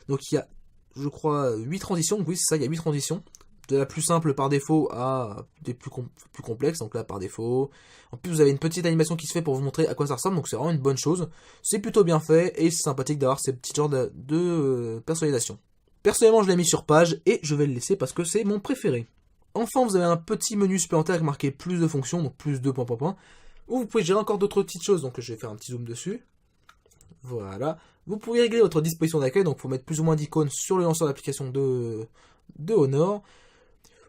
Donc il y a, je crois, 8 transitions. Donc oui, c'est ça, il y a 8 transitions. De la plus simple par défaut à des plus complexes. Donc là par défaut. En plus vous avez une petite animation qui se fait pour vous montrer à quoi ça ressemble. Donc c'est vraiment une bonne chose. C'est plutôt bien fait et c'est sympathique d'avoir ces petits genres de personnalisation. Personnellement, je l'ai mis sur page et je vais le laisser parce que c'est mon préféré. Enfin, vous avez un petit menu supplémentaire marqué plus de fonctions, donc plus de ... où vous pouvez gérer encore d'autres petites choses. Donc je vais faire un petit zoom dessus. Voilà. Vous pouvez régler votre disposition d'accueil, donc il faut mettre plus ou moins d'icônes sur le lanceur d'application de Honor.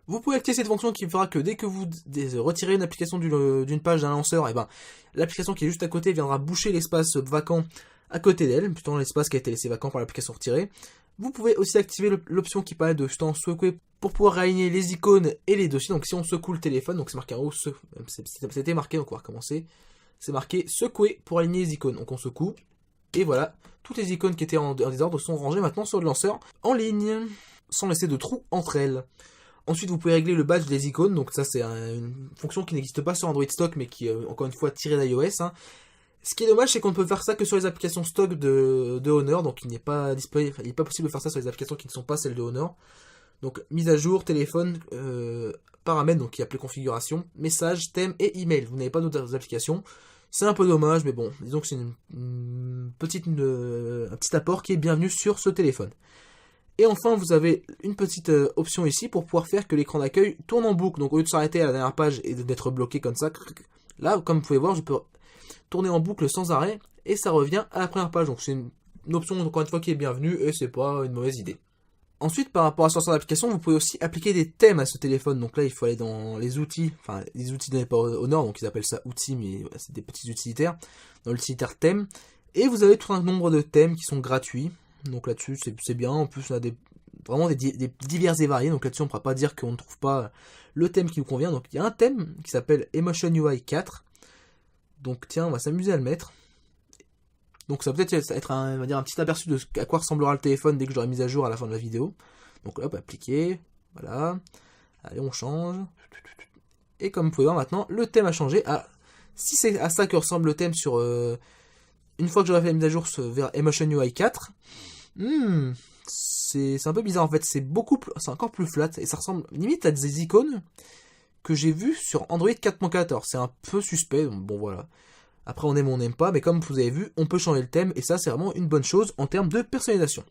Vous pouvez activer cette fonction qui fera que dès que vous retirez une application d'une page d'un lanceur, et ben l'application qui est juste à côté viendra boucher l'espace vacant à côté d'elle, plutôt l'espace qui a été laissé vacant par l'application retirée. Vous pouvez aussi activer l'option qui permet de secouer pour pouvoir réaligner les icônes et les dossiers. Donc si on secoue le téléphone, donc c'est marqué en haut, c'était marqué, donc on va recommencer. C'est marqué secouer pour aligner les icônes. Donc on secoue, Et voilà, toutes les icônes qui étaient en désordre sont rangées maintenant sur le lanceur en ligne, sans laisser de trous entre elles. Ensuite, vous pouvez régler le badge des icônes, donc ça c'est une fonction qui n'existe pas sur Android stock, mais qui est encore une fois tirée d'iOS. Hein. Ce qui est dommage, c'est qu'on ne peut faire ça que sur les applications stock de Honor, donc il n'est pas disponible, il n'est pas possible de faire ça sur les applications qui ne sont pas celles de Honor. Donc mise à jour, téléphone, paramètres, donc il y a plus configuration, messages, thèmes et email. Vous n'avez pas d'autres applications. C'est un peu dommage, mais bon, disons que c'est un petit apport qui est bienvenu sur ce téléphone. Et enfin, vous avez une petite option ici pour pouvoir faire que l'écran d'accueil tourne en boucle. Donc au lieu de s'arrêter à la dernière page et d'être bloqué comme ça, là, comme vous pouvez voir, je peux tourner en boucle sans arrêt et ça revient à la première page. Donc c'est une option, encore une fois, qui est bienvenue et c'est pas une mauvaise idée. Ensuite, par rapport à ce sort d'application, vous pouvez aussi appliquer des thèmes à ce téléphone. Donc là, il faut aller dans les outils, enfin les outils donnés par Honor, donc ils appellent ça outils, mais voilà, c'est des petits utilitaires. Dans l'utilitaire thème, et vous avez tout un nombre de thèmes qui sont gratuits. Donc là-dessus, c'est bien. En plus, on a vraiment des divers et variés. Donc là-dessus, on ne pourra pas dire qu'on ne trouve pas le thème qui nous convient. Donc il y a un thème qui s'appelle Emotion UI 4. Donc tiens, on va s'amuser à le mettre. Donc ça va peut-être être on va dire un petit aperçu de à quoi ressemblera le téléphone dès que je l'aurai mis à jour à la fin de la vidéo. Donc hop, appliquer. Voilà. Allez, on change. Et comme vous pouvez voir maintenant, le thème a changé. Si c'est à ça que ressemble le thème sur... une fois que j'aurai fait la mise à jour vers Emotion UI 4, c'est un peu bizarre en fait, c'est encore plus flat et ça ressemble limite à des icônes que j'ai vues sur Android 4.14. C'est un peu suspect, bon voilà. Après on aime ou on n'aime pas, mais comme vous avez vu, on peut changer le thème et ça c'est vraiment une bonne chose en termes de personnalisation.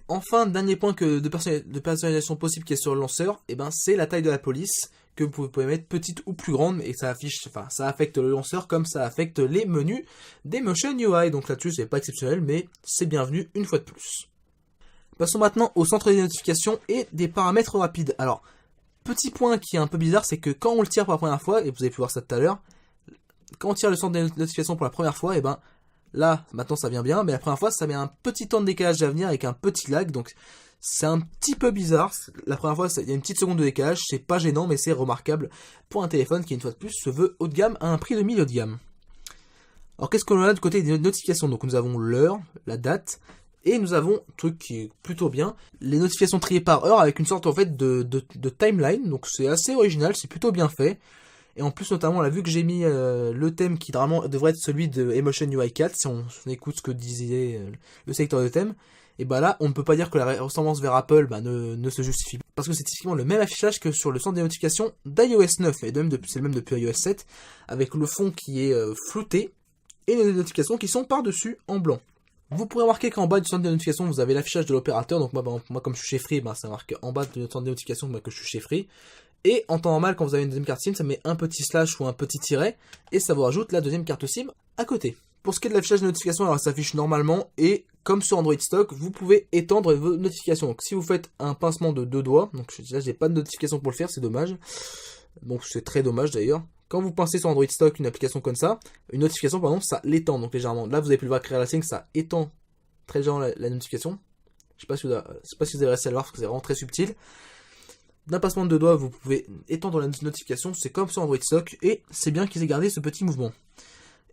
Enfin, dernier point de personnalisation possible qui est sur le lanceur, c'est la taille de la police, que vous pouvez mettre petite ou plus grande, et ça affecte le lanceur comme ça affecte les menus d'Emotion UI. Donc là-dessus, c'est pas exceptionnel, mais c'est bienvenu une fois de plus. Passons maintenant au centre des notifications et des paramètres rapides. Alors, petit point qui est un peu bizarre, c'est que quand on le tire pour la première fois, et vous avez pu voir ça tout à l'heure, quand on tire le centre des notifications pour la première fois, là, maintenant ça vient bien, mais la première fois ça met un petit temps de décalage à venir avec un petit lag, donc c'est un petit peu bizarre. La première fois il y a une petite seconde de décalage, c'est pas gênant mais c'est remarquable pour un téléphone qui une fois de plus se veut haut de gamme à un prix de milieu de gamme. Alors qu'est-ce qu'on a du côté des notifications? Donc nous avons l'heure, la date, et nous avons, truc qui est plutôt bien, les notifications triées par heure avec une sorte en fait de timeline, donc c'est assez original, c'est plutôt bien fait. Et en plus, notamment, on a vu que j'ai mis le thème qui normalement devrait être celui de Emotion UI 4, si on écoute ce que disait le sélecteur de thème, et là, on ne peut pas dire que la ressemblance vers Apple ne se justifie pas, parce que c'est typiquement le même affichage que sur le centre des notifications d'iOS 9, et c'est le même depuis iOS 7, avec le fond qui est flouté, et les notifications qui sont par-dessus en blanc. Vous pourrez remarquer qu'en bas du centre des notifications, vous avez l'affichage de l'opérateur, donc moi comme je suis chez Free, ça marque en bas du centre des notifications que je suis chez Free. Et en temps normal, quand vous avez une deuxième carte SIM, ça met un petit slash ou un petit tiret, et ça vous rajoute la deuxième carte SIM à côté. Pour ce qui est de l'affichage de notifications, alors ça s'affiche normalement, et comme sur Android Stock, vous pouvez étendre vos notifications. Donc si vous faites un pincement de 2 doigts, donc là j'ai pas de notification pour le faire, c'est dommage. Donc c'est très dommage d'ailleurs. Quand vous pincez sur Android Stock une application comme ça, une notification par exemple, ça l'étend donc légèrement. Là vous avez pu le voir créer la sync, ça étend très légèrement la notification. Je sais pas si vous avez réussi à le voir parce que c'est vraiment très subtil. D'un passement de 2 doigts, vous pouvez étendre la notification, c'est comme sur Android Stock, et c'est bien qu'ils aient gardé ce petit mouvement.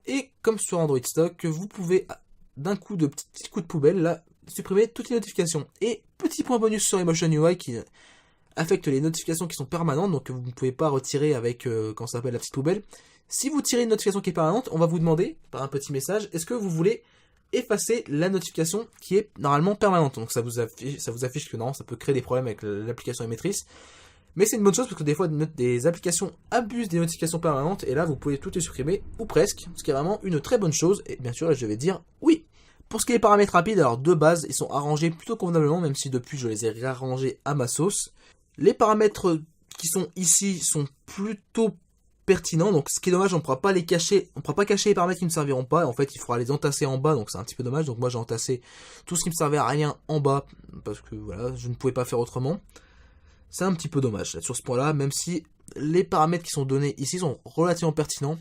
Et comme sur Android Stock, vous pouvez, d'un coup de petit coup de poubelle, là, supprimer toutes les notifications. Et petit point bonus sur Emotion UI qui affecte les notifications qui sont permanentes, donc vous ne pouvez pas retirer avec, quand ça s'appelle la petite poubelle. Si vous tirez une notification qui est permanente, on va vous demander, par un petit message, est-ce que vous voulez effacer la notification qui est normalement permanente. Donc ça vous affiche que non, ça peut créer des problèmes avec l'application émettrice. Mais c'est une bonne chose parce que des fois des applications abusent des notifications permanentes et là vous pouvez tout les supprimer ou presque, ce qui est vraiment une très bonne chose. Et bien sûr là je vais dire oui. Pour ce qui est des paramètres rapides, alors de base ils sont arrangés plutôt convenablement, même si depuis je les ai réarrangés à ma sauce. Les paramètres qui sont ici sont plutôt pertinent, donc ce qui est dommage, on ne pourra pas les cacher, on ne pourra pas cacher les paramètres qui ne serviront pas, en fait il faudra les entasser en bas, donc c'est un petit peu dommage, donc moi j'ai entassé tout ce qui me servait à rien en bas, parce que voilà, je ne pouvais pas faire autrement. C'est un petit peu dommage sur ce point là, même si les paramètres qui sont donnés ici sont relativement pertinents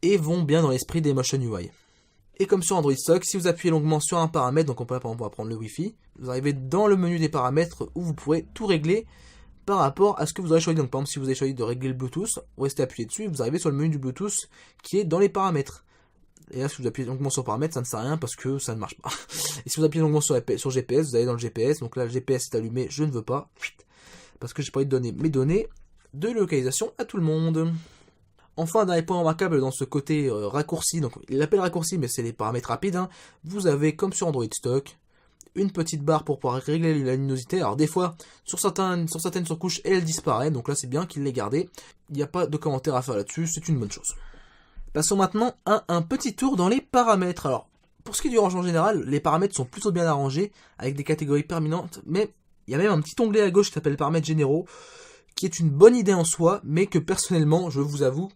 et vont bien dans l'esprit d'Emotion UI. Et comme sur Android Stock, si vous appuyez longuement sur un paramètre, donc par exemple on va prendre le Wi-Fi, vous arrivez dans le menu des paramètres où vous pourrez tout régler par rapport à ce que vous aurez choisi. Donc par exemple si vous avez choisi de régler le Bluetooth, vous restez appuyé dessus et vous arrivez sur le menu du Bluetooth qui est dans les paramètres. Et là si vous appuyez longuement sur paramètres, ça ne sert à rien parce que ça ne marche pas. Et si vous appuyez longuement sur GPS, vous allez dans le GPS, donc là le GPS est allumé, je ne veux pas, parce que j'ai pas envie de donner mes données de localisation à tout le monde. Enfin, dernier point remarquable dans ce côté raccourci, donc il l'appelle raccourci mais c'est les paramètres rapides, hein. Vous avez comme sur Android Stock, une petite barre pour pouvoir régler la luminosité. Alors des fois, sur certaines surcouches, elle disparaît, donc là c'est bien qu'il l'ait gardé. Il n'y a pas de commentaire à faire là-dessus, c'est une bonne chose. Passons maintenant à un petit tour dans les paramètres. Alors, pour ce qui est du rangement général, les paramètres sont plutôt bien arrangés, avec des catégories permanentes, mais il y a même un petit onglet à gauche qui s'appelle paramètres généraux, qui est une bonne idée en soi, mais que personnellement, je vous avoue,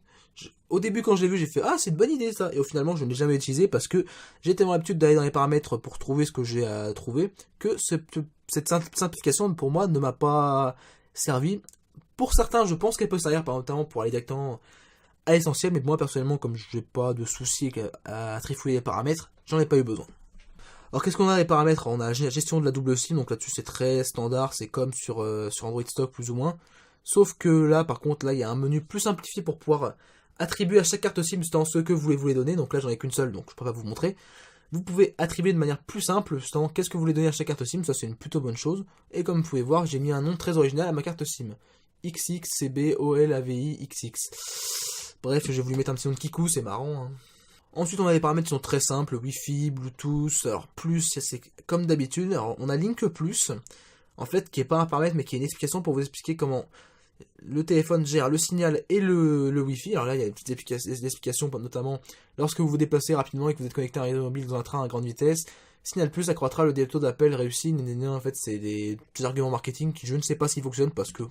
au début quand je l'ai vu, j'ai fait « Ah, c'est une bonne idée ça !» Et au finalement, je ne l'ai jamais utilisé parce que j'ai tellement l'habitude d'aller dans les paramètres pour trouver ce que j'ai à trouver, que cette simplification, pour moi, ne m'a pas servi. Pour certains, je pense qu'elle peut servir, notamment pour aller directement à l'essentiel, mais moi, personnellement, comme je n'ai pas de souci à trifouiller les paramètres, j'en ai pas eu besoin. Alors qu'est-ce qu'on a les paramètres? On a la gestion de la double SIM, donc là-dessus c'est très standard, c'est comme sur Android Stock plus ou moins. Sauf que là, par contre, là il y a un menu plus simplifié pour pouvoir attribuer à chaque carte SIM justement ce que vous voulez donner. Donc là j'en ai qu'une seule, donc je peux pas vous montrer. Vous pouvez attribuer de manière plus simple justement qu'est-ce que vous voulez donner à chaque carte SIM, ça c'est une plutôt bonne chose. Et comme vous pouvez voir, j'ai mis un nom très original à ma carte SIM. XXCBOLAVIXX. Bref, je vais vous lui mettre un petit nom de kikou, c'est marrant, hein. Ensuite, on a des paramètres qui sont très simples, Wi-Fi, Bluetooth, alors plus, c'est comme d'habitude. Alors, on a Link Plus, en fait, qui n'est pas un paramètre, mais qui est une explication pour vous expliquer comment le téléphone gère le signal et le Wi-Fi. Alors là, il y a des petites explications, notamment lorsque vous vous déplacez rapidement et que vous êtes connecté à un réseau mobile dans un train à grande vitesse. Signal Plus accroîtra le taux d'appel réussi. En fait, c'est des petits arguments marketing qui je ne sais pas s'ils fonctionnent parce que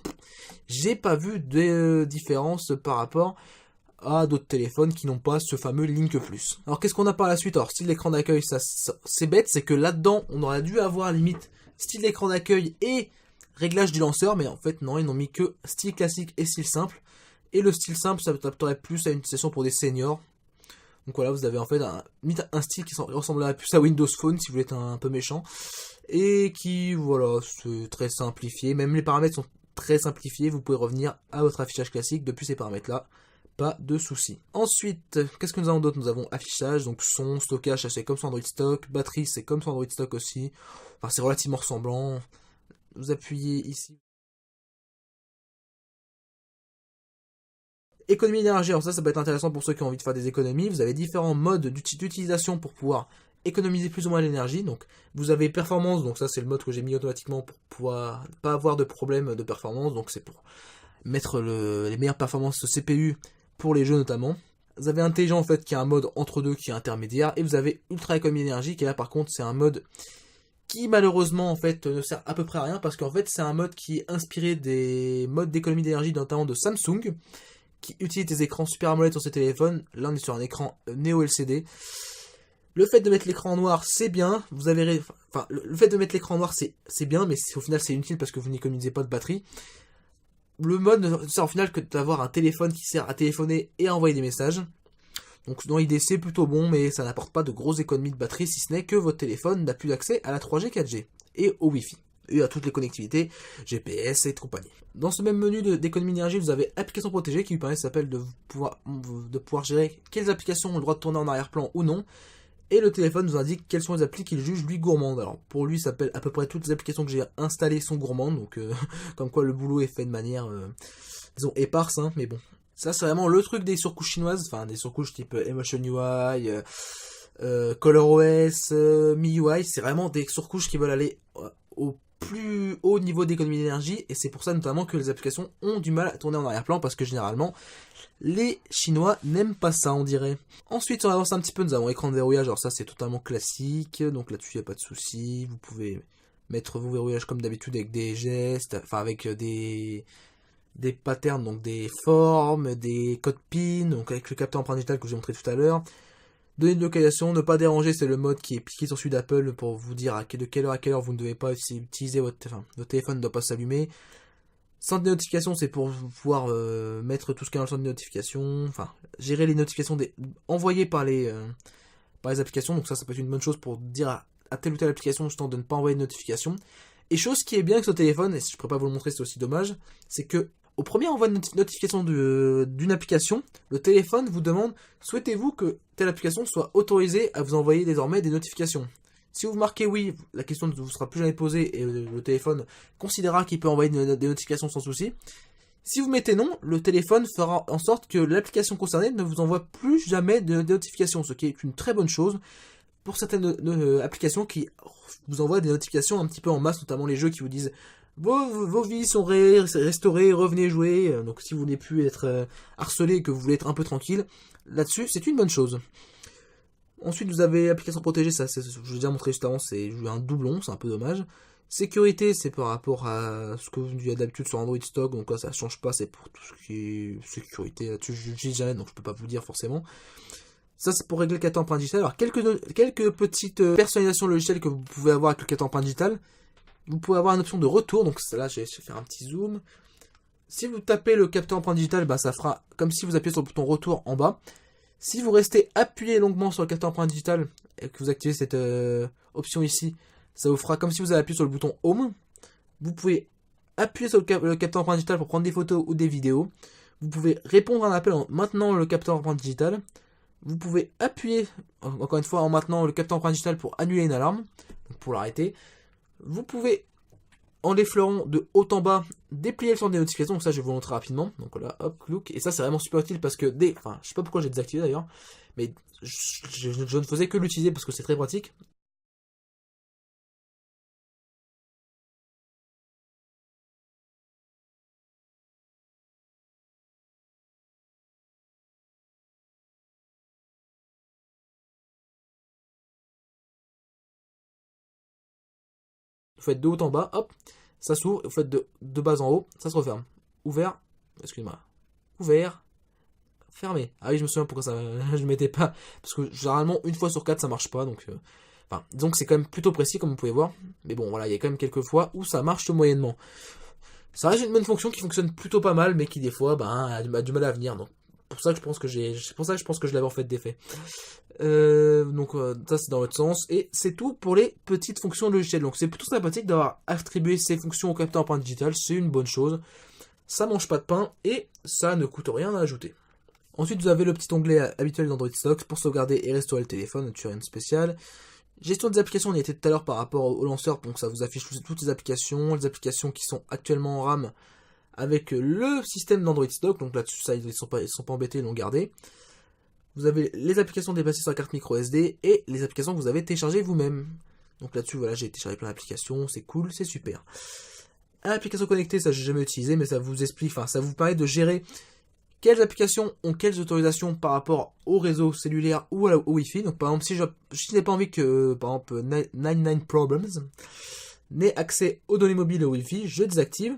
j'ai pas vu de différence par rapport à d'autres téléphones qui n'ont pas ce fameux Link Plus. Alors qu'est-ce qu'on a par la suite? Alors style d'écran d'accueil, ça c'est bête, c'est que là-dedans on aurait dû avoir limite style d'écran d'accueil et réglage du lanceur, mais en fait non, ils n'ont mis que style classique et style simple. Et le style simple, ça s'adapterait plus à une session pour des seniors. Donc voilà, vous avez en fait un style qui ressemblerait plus à Windows Phone si vous voulez être un peu méchant. Et qui, voilà, c'est très simplifié. Même les paramètres sont très simplifiés, vous pouvez revenir à votre affichage classique depuis ces paramètres-là. Pas de souci. Ensuite, qu'est-ce que nous avons d'autre? Nous avons affichage, donc son, stockage, c'est comme sur Android Stock, batterie, c'est comme sur Android Stock aussi. Enfin, c'est relativement ressemblant. Vous appuyez ici. Économie d'énergie, alors ça peut être intéressant pour ceux qui ont envie de faire des économies. Vous avez différents modes d'utilisation pour pouvoir économiser plus ou moins l'énergie. Donc, vous avez performance, donc ça c'est le mode que j'ai mis automatiquement pour pouvoir pas avoir de problème de performance. Donc, c'est pour mettre les meilleures performances CPU pour les jeux notamment. Vous avez intelligent en fait qui est un mode entre deux qui est intermédiaire, et vous avez ultra économie d'énergie qui est là par contre c'est un mode qui malheureusement en fait ne sert à peu près à rien parce qu'en fait c'est un mode qui est inspiré des modes d'économie d'énergie notamment de Samsung qui utilise des écrans Super AMOLED sur ses téléphones. Là on est sur un écran Neo LCD. Le fait de mettre l'écran noir c'est bien, vous avez enfin le fait de mettre l'écran noir c'est bien, mais au final c'est inutile parce que vous n'économisez pas de batterie. Le mode ne sert au final que d'avoir un téléphone qui sert à téléphoner et à envoyer des messages. Donc dans l'idée c'est plutôt bon, mais ça n'apporte pas de grosses économies de batterie si ce n'est que votre téléphone n'a plus accès à la 3G, 4G et au Wi-Fi. Et à toutes les connectivités, GPS et compagnie. Dans ce même menu d'économie d'énergie, vous avez applications protégées qui vous permet de pouvoir gérer quelles applications ont le droit de tourner en arrière-plan ou non. Et le téléphone vous indique quelles sont les applis qu'il juge lui gourmandes. Alors pour lui, ça s'appelle à peu près toutes les applications que j'ai installées sont gourmandes, donc comme quoi le boulot est fait de manière, disons, éparse, hein, mais bon. Ça c'est vraiment le truc des surcouches chinoises, enfin des surcouches type Emotion UI, ColorOS, MIUI, c'est vraiment des surcouches qui veulent aller au plus haut niveau d'économie d'énergie, et c'est pour ça notamment que les applications ont du mal à tourner en arrière-plan, parce que généralement, les Chinois n'aiment pas ça, on dirait. Ensuite, si on avance un petit peu, nous avons écran de verrouillage, alors ça c'est totalement classique, donc là-dessus il n'y a pas de souci. Vous pouvez mettre vos verrouillages comme d'habitude avec des gestes, enfin avec des patterns, donc des formes, des codes PIN, donc avec le capteur empreinte digitale que j'ai montré tout à l'heure. Données de localisation, ne pas déranger, c'est le mode qui est piqué sur celui d'Apple pour vous dire de quelle heure à quelle heure vous ne devez pas utiliser votre téléphone ne doit pas s'allumer. Centre de notification, c'est pour pouvoir mettre tout ce qu'il y a dans le centre de notification, enfin, gérer les notifications envoyées par les applications. Donc ça peut être une bonne chose pour dire à telle ou telle application justement de ne pas envoyer de notification. Et chose qui est bien avec ce téléphone, et si je ne pourrais pas vous le montrer, c'est aussi dommage, c'est que au premier envoi de notification d'une application, le téléphone vous demande « Souhaitez-vous que telle application soit autorisée à vous envoyer désormais des notifications ?» Si vous marquez oui, la question ne vous sera plus jamais posée et le téléphone considérera qu'il peut envoyer des notifications sans souci. Si vous mettez non, le téléphone fera en sorte que l'application concernée ne vous envoie plus jamais de notifications, ce qui est une très bonne chose pour certaines applications qui vous envoient des notifications un petit peu en masse, notamment les jeux qui vous disent vos vies sont restaurées, revenez jouer. Donc si vous voulez plus être harcelé et que vous voulez être un peu tranquille, là-dessus c'est une bonne chose. Ensuite vous avez application protégée, ça je vous ai déjà montré juste avant, c'est un doublon, c'est un peu dommage. Sécurité, c'est par rapport à ce que vous avez d'habitude sur Android Stock, donc là ça change pas, c'est pour tout ce qui est sécurité, là-dessus je l'utilise jamais, donc je peux pas vous le dire forcément. Ça c'est pour régler le capteur empreinte digitale. Alors quelques petites personnalisations logicielles que vous pouvez avoir avec le capteur empreinte digitale. Vous pouvez avoir une option de retour, donc là je vais faire un petit zoom. Si vous tapez le capteur empreinte digitale, ça fera comme si vous appuyez sur le bouton retour en bas. Si vous restez appuyé longuement sur le capteur empreinte digitale et que vous activez cette option ici, ça vous fera comme si vous avez appuyé sur le bouton home. Vous pouvez appuyer sur le capteur empreinte digitale pour prendre des photos ou des vidéos. Vous pouvez répondre à un appel en maintenant le capteur empreinte digitale. Vous pouvez appuyer, encore une fois, en maintenant le capteur empreinte digitale pour annuler une alarme, donc pour l'arrêter. Vous pouvez, en l'effleurant de haut en bas, déplier le centre des notifications. Donc ça, je vais vous montrer rapidement. Donc là, hop, look. Et ça, c'est vraiment super utile parce que enfin, je sais pas pourquoi j'ai désactivé d'ailleurs, mais je ne faisais que l'utiliser parce que c'est très pratique. Vous faites de haut en bas, hop, ça s'ouvre, vous faites de bas en haut, ça se referme. Ouvert, excusez-moi, ouvert, fermé. Ah oui, je me souviens pourquoi ça, je ne mettais pas, parce que généralement, une fois sur 4, ça marche pas, donc, enfin, disons que c'est quand même plutôt précis, comme vous pouvez voir, mais bon, voilà, il y a quand même quelques fois où ça marche moyennement. Ça reste une bonne fonction qui fonctionne plutôt pas mal, mais qui des fois, a du mal à venir, donc, c'est pour ça que je pense que je l'avais en fait défait. Donc ça c'est dans l'autre sens, et c'est tout pour les petites fonctions logicielles. Donc c'est plutôt sympathique d'avoir attribué ces fonctions au capteur empreinte digitale, c'est une bonne chose, ça mange pas de pain et ça ne coûte rien à ajouter. Ensuite vous avez le petit onglet habituel d'Android Stock pour sauvegarder et restaurer le téléphone, tu rien de spécial. Gestion des applications, on y était tout à l'heure par rapport au lanceur, donc ça vous affiche toutes les applications qui sont actuellement en RAM avec le système d'Android Stock, donc là-dessus ça ils sont pas embêtés, ils l'ont gardé. Vous avez les applications dépassées sur la carte micro SD et les applications que vous avez téléchargées vous-même. Donc là-dessus, voilà, j'ai téléchargé plein d'applications, c'est cool, c'est super. Application connectée, ça j'ai jamais utilisé, mais ça vous explique, enfin ça vous permet de gérer quelles applications ont quelles autorisations par rapport au réseau cellulaire ou au Wi-Fi. Donc par exemple, si je n'ai pas envie que, par exemple, 99 Problems n'ait accès aux données mobiles et au Wi-Fi, je désactive.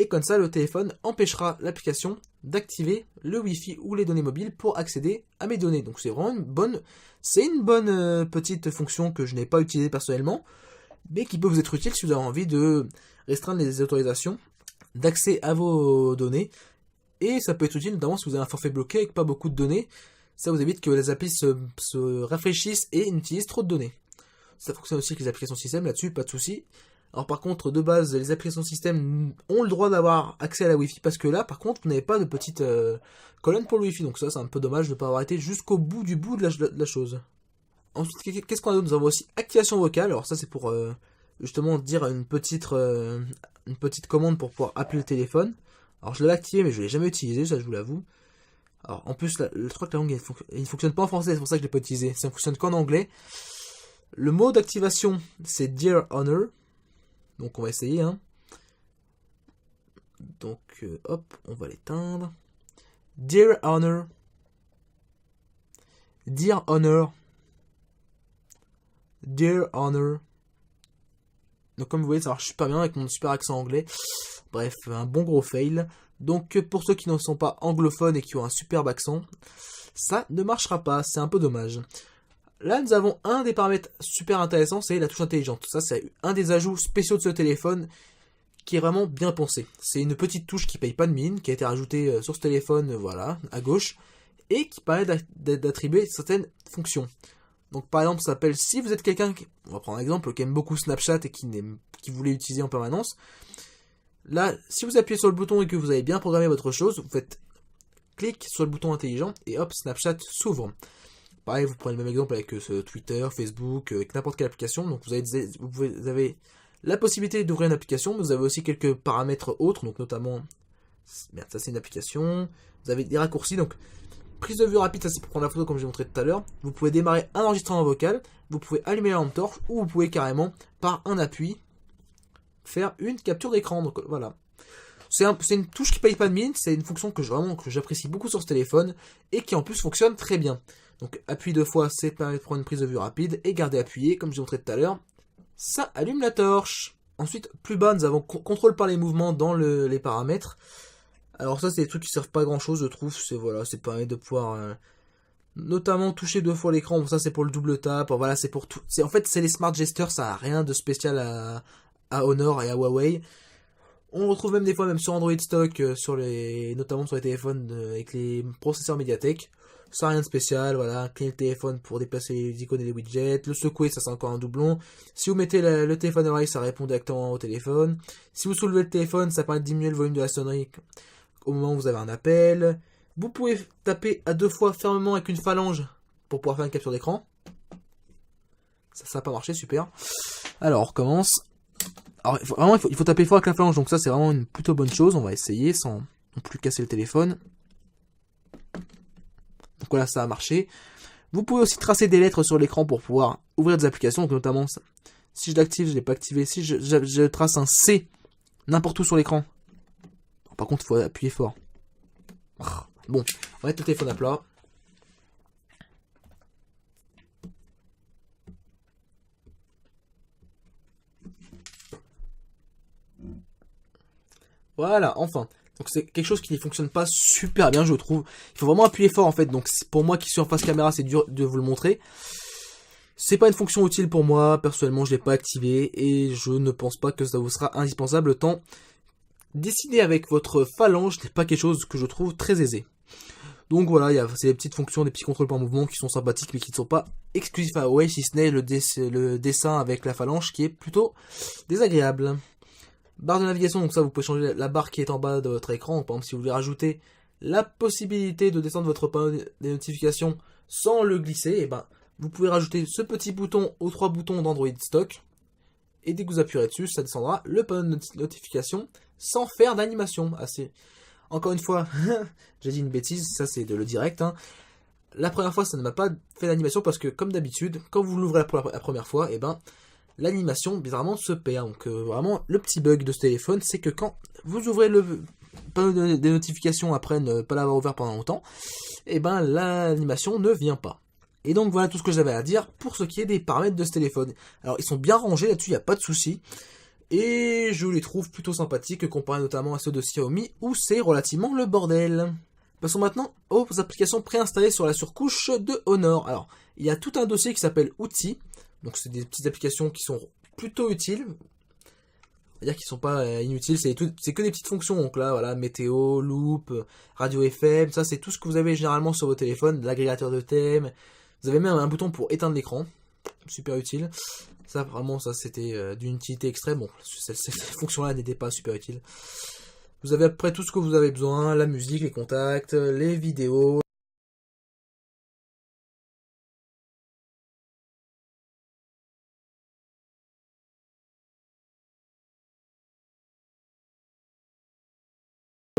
Et comme ça, le téléphone empêchera l'application d'activer le Wi-Fi ou les données mobiles pour accéder à mes données. Donc c'est vraiment une bonne petite fonction que je n'ai pas utilisée personnellement, mais qui peut vous être utile si vous avez envie de restreindre les autorisations d'accès à vos données. Et ça peut être utile notamment si vous avez un forfait bloqué avec pas beaucoup de données. Ça vous évite que les applis se rafraîchissent et n'utilisent trop de données. Ça fonctionne aussi avec les applications système, là-dessus, pas de souci. Alors par contre, de base, les applications système ont le droit d'avoir accès à la Wi-Fi, parce que là, par contre, vous n'avez pas de petite colonne pour le Wi-Fi, donc ça, c'est un peu dommage de ne pas avoir été jusqu'au bout de la chose. Ensuite, qu'est-ce qu'on a d'autre? Nous avons aussi activation vocale, alors ça, c'est pour justement dire une petite commande pour pouvoir appeler le téléphone. Alors je l'avais activé, mais je ne l'ai jamais utilisé, ça je vous l'avoue. Alors en plus, je crois que la langue, il ne fonctionne pas en français, c'est pour ça que je ne l'ai pas utilisé, ça ne fonctionne qu'en anglais. Le mot d'activation, c'est Dear Honor. Donc on va essayer, hein. Donc hop, on va l'éteindre. Dear Honor. Dear Honor. Dear Honor. Donc comme vous voyez, ça marche super bien avec mon super accent anglais. Bref, un bon gros fail. Donc pour ceux qui ne sont pas anglophones et qui ont un superbe accent, ça ne marchera pas, c'est un peu dommage. Là, nous avons un des paramètres super intéressants, c'est la touche intelligente. Ça, c'est un des ajouts spéciaux de ce téléphone qui est vraiment bien pensé. C'est une petite touche qui paye pas de mine, qui a été rajoutée sur ce téléphone, voilà, à gauche, et qui permet d'attribuer certaines fonctions. Donc par exemple, ça s'appelle, si vous êtes quelqu'un, on va prendre un exemple, qui aime beaucoup Snapchat et qui voulait l'utiliser en permanence, là, si vous appuyez sur le bouton et que vous avez bien programmé votre chose, vous faites clic sur le bouton intelligent et hop, Snapchat s'ouvre. Pareil, vous prenez le même exemple avec Twitter, Facebook, avec n'importe quelle application. Donc vous avez la possibilité d'ouvrir une application, mais vous avez aussi quelques paramètres autres, donc notamment, merde, ça c'est une application, vous avez des raccourcis, donc prise de vue rapide, ça c'est pour prendre la photo comme j'ai montré tout à l'heure. Vous pouvez démarrer un enregistrement vocal, vous pouvez allumer la lampe torche, ou vous pouvez carrément, par un appui, faire une capture d'écran. Donc voilà. C'est une touche qui paye pas de mine, c'est une fonction que j'apprécie beaucoup sur ce téléphone, et qui en plus fonctionne très bien. Donc appuyer 2 fois, c'est permet de prendre une prise de vue rapide, et garder appuyé, comme j'ai montré tout à l'heure, ça allume la torche. Ensuite, plus bas, nous avons contrôle par les mouvements dans les paramètres. Alors ça, c'est des trucs qui servent pas à grand chose, je trouve. C'est permet de pouvoir notamment toucher 2 fois l'écran. Bon, ça c'est pour le double tap. Voilà, c'est pour tout. En fait, c'est les smart gestures, ça a rien de spécial à Honor et à Huawei. On le retrouve même des fois même sur Android stock, notamment sur les téléphones avec les processeurs Mediatek. Ça n'a rien de spécial, voilà, cligner le téléphone pour déplacer les icônes et les widgets, le secouer, ça c'est encore un doublon. Si vous mettez le téléphone à l'oreille, ça répond directement au téléphone. Si vous soulevez le téléphone, ça permet de diminuer le volume de la sonnerie au moment où vous avez un appel. Vous pouvez taper à 2 fois fermement avec une phalange pour pouvoir faire une capture d'écran. Ça n'a pas marché, super. Alors on recommence. Alors il faut taper fort avec la phalange, donc ça c'est vraiment une plutôt bonne chose. On va essayer sans non plus casser le téléphone. Donc voilà, ça a marché. Vous pouvez aussi tracer des lettres sur l'écran pour pouvoir ouvrir des applications, donc notamment si je l'active, je ne l'ai pas activé. Si je trace un C n'importe où sur l'écran. Par contre, il faut appuyer fort. Bon, on va mettre le téléphone à plat. Voilà, enfin. Donc c'est quelque chose qui ne fonctionne pas super bien, je trouve. Il faut vraiment appuyer fort en fait. Donc pour moi qui suis en face caméra, c'est dur de vous le montrer. C'est pas une fonction utile pour moi. Personnellement, je l'ai pas activé et je ne pense pas que ça vous sera indispensable. Tant dessiner avec votre phalange n'est pas quelque chose que je trouve très aisé. Donc voilà, c'est des petites fonctions, des petits contrôles par mouvement qui sont sympathiques mais qui ne sont pas exclusifs à Huawei, si ce n'est le dessin avec la phalange qui est plutôt désagréable. Barre de navigation, donc ça vous pouvez changer la barre qui est en bas de votre écran. Donc, par exemple, si vous voulez rajouter la possibilité de descendre votre panneau des notifications sans le glisser, et ben vous pouvez rajouter ce petit bouton aux 3 boutons d'Android stock. Et dès que vous appuierez dessus, ça descendra le panneau de notification sans faire d'animation. Encore une fois, j'ai dit une bêtise, ça c'est le direct. La première fois, ça ne m'a pas fait d'animation parce que, comme d'habitude, quand vous l'ouvrez la première fois, et ben l'animation bizarrement se perd. Donc vraiment le petit bug de ce téléphone, c'est que quand vous ouvrez le panneau des notifications après ne pas l'avoir ouvert pendant longtemps, et ben l'animation ne vient pas. Et donc voilà tout ce que j'avais à dire pour ce qui est des paramètres de ce téléphone. Alors ils sont bien rangés là-dessus, il n'y a pas de souci. Et je les trouve plutôt sympathiques comparé notamment à ceux de Xiaomi où c'est relativement le bordel. Passons maintenant aux applications préinstallées sur la surcouche de Honor. Alors il y a tout un dossier qui s'appelle Outils. Donc c'est des petites applications qui sont plutôt utiles. C'est-à-dire qu'ils ne sont pas inutiles, c'est que des petites fonctions. Donc là, voilà, météo, loop, radio FM, ça c'est tout ce que vous avez généralement sur vos téléphones, l'agrégateur de thèmes. Vous avez même un bouton pour éteindre l'écran, super utile. Ça vraiment, ça c'était d'une utilité extrême. Bon, cette fonction-là n'était pas super utile. Vous avez à peu près tout ce que vous avez besoin, la musique, les contacts, les vidéos.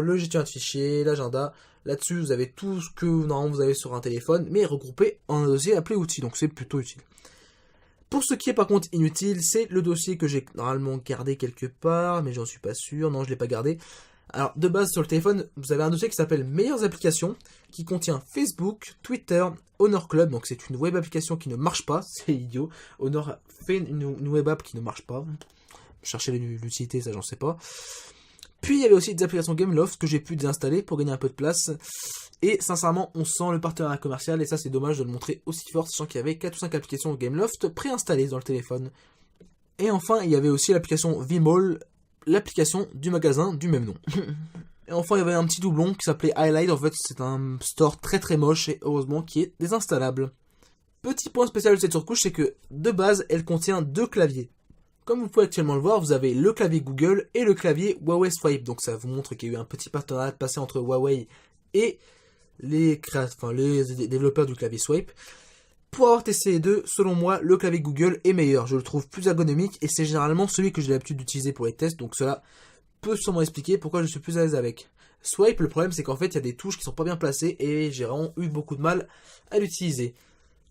Le gestionnaire de fichiers, l'agenda, là-dessus vous avez tout ce que normalement vous avez sur un téléphone, mais regroupé en un dossier appelé outils, donc c'est plutôt utile. Pour ce qui est par contre inutile, c'est le dossier que j'ai normalement gardé quelque part, mais j'en suis pas sûr, non je l'ai pas gardé. Alors de base sur le téléphone, vous avez un dossier qui s'appelle meilleures applications, qui contient Facebook, Twitter, Honor Club, donc c'est une web application qui ne marche pas, c'est idiot. Honor fait une web app qui ne marche pas, chercher l'utilité, ça j'en sais pas. Puis il y avait aussi des applications Gameloft que j'ai pu désinstaller pour gagner un peu de place. Et sincèrement, on sent le partenariat commercial et ça c'est dommage de le montrer aussi fort, sachant qu'il y avait 4 ou 5 applications Gameloft préinstallées dans le téléphone. Et enfin, il y avait aussi l'application Vmall l'application du magasin du même nom. Et enfin, il y avait un petit doublon qui s'appelait Highlight. En fait, c'est un store très très moche et heureusement qui est désinstallable. Petit point spécial de cette surcouche, c'est que de base, elle contient 2 claviers. Comme vous pouvez actuellement le voir, vous avez le clavier Google et le clavier Huawei Swipe. Donc ça vous montre qu'il y a eu un petit partenariat passé entre Huawei et les développeurs du clavier Swipe. Pour avoir testé les deux, selon moi, le clavier Google est meilleur. Je le trouve plus ergonomique et c'est généralement celui que j'ai l'habitude d'utiliser pour les tests. Donc cela peut sûrement expliquer pourquoi je suis plus à l'aise avec. Swipe, le problème c'est qu'en fait il y a des touches qui sont pas bien placées et j'ai vraiment eu beaucoup de mal à l'utiliser.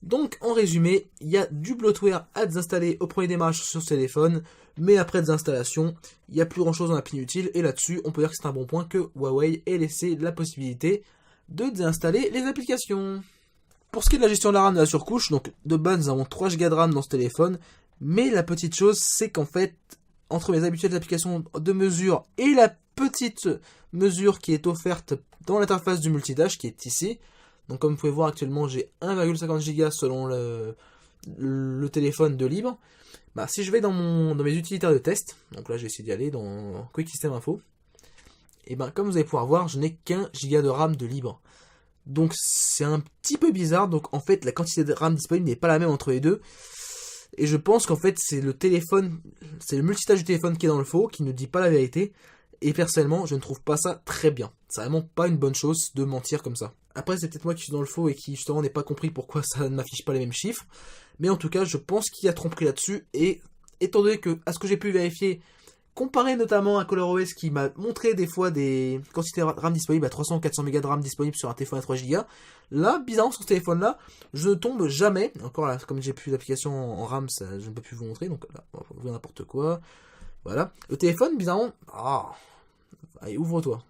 Donc en résumé, il y a du bloatware à désinstaller au premier démarrage sur ce téléphone, mais après désinstallation, il n'y a plus grand chose dans l'app inutile et là-dessus on peut dire que c'est un bon point que Huawei ait laissé la possibilité de désinstaller les applications. Pour ce qui est de la gestion de la RAM de la surcouche, donc de base nous avons 3 Go de RAM dans ce téléphone, mais la petite chose c'est qu'en fait, entre mes habituelles applications de mesure et la petite mesure qui est offerte dans l'interface du multitâche qui est ici, donc comme vous pouvez voir actuellement j'ai 1,50 Go selon le téléphone de libre. Bah, si je vais dans mes utilitaires de test, donc là j'ai essayé d'y aller dans Quick System Info, et ben comme vous allez pouvoir voir, je n'ai qu'1 Go de RAM de libre. Donc c'est un petit peu bizarre, donc en fait la quantité de RAM disponible n'est pas la même entre les deux. Et je pense qu'en fait c'est le multitâche du téléphone qui est dans le faux, qui ne dit pas la vérité. Et personnellement je ne trouve pas ça très bien. C'est vraiment pas une bonne chose de mentir comme ça. Après c'est peut-être moi qui suis dans le faux et qui justement n'ai pas compris pourquoi ça ne m'affiche pas les mêmes chiffres. Mais en tout cas je pense qu'il y a tromperie là-dessus. Et étant donné que, à ce que j'ai pu vérifier, comparé notamment à ColorOS qui m'a montré des fois des quantités de RAM disponibles à 300 ou 400 Go de RAM disponibles sur un téléphone à 3 Go, là, bizarrement sur ce téléphone là, je ne tombe jamais, encore là, comme j'ai plus d'application en RAM, ça, je ne peux plus vous montrer, donc là, on va ouvrir n'importe quoi, voilà. Le téléphone, bizarrement, allez, ouvre-toi,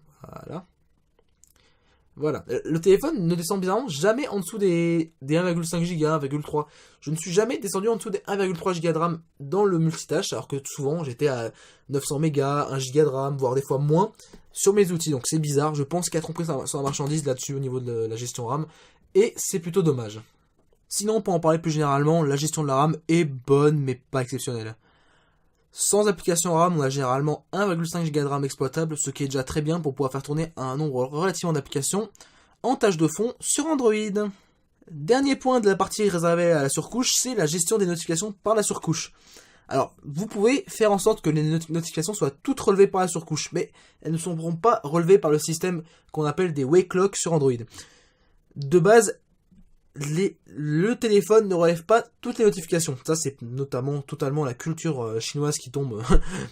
voilà, le téléphone ne descend bizarrement jamais en dessous des 1,5 Go, 1,3. Je ne suis jamais descendu en dessous des 1,3 Go de RAM dans le multitâche, alors que souvent j'étais à 900 mégas, 1 Go de RAM, voire des fois moins sur mes outils. Donc c'est bizarre, je pense qu'il y a trompé sur la marchandise là-dessus au niveau de la gestion RAM, et c'est plutôt dommage. Sinon, pour en parler plus généralement, la gestion de la RAM est bonne, mais pas exceptionnelle. Sans application RAM, on a généralement 1,5 Go de RAM exploitable, ce qui est déjà très bien pour pouvoir faire tourner un nombre relativement d'applications en tâche de fond sur Android. Dernier point de la partie réservée à la surcouche, c'est la gestion des notifications par la surcouche. Alors, vous pouvez faire en sorte que les notifications soient toutes relevées par la surcouche, mais elles ne seront pas relevées par le système qu'on appelle des wake locks sur Android. De base, le téléphone ne relève pas toutes les notifications. Ça, c'est notamment totalement la culture chinoise qui tombe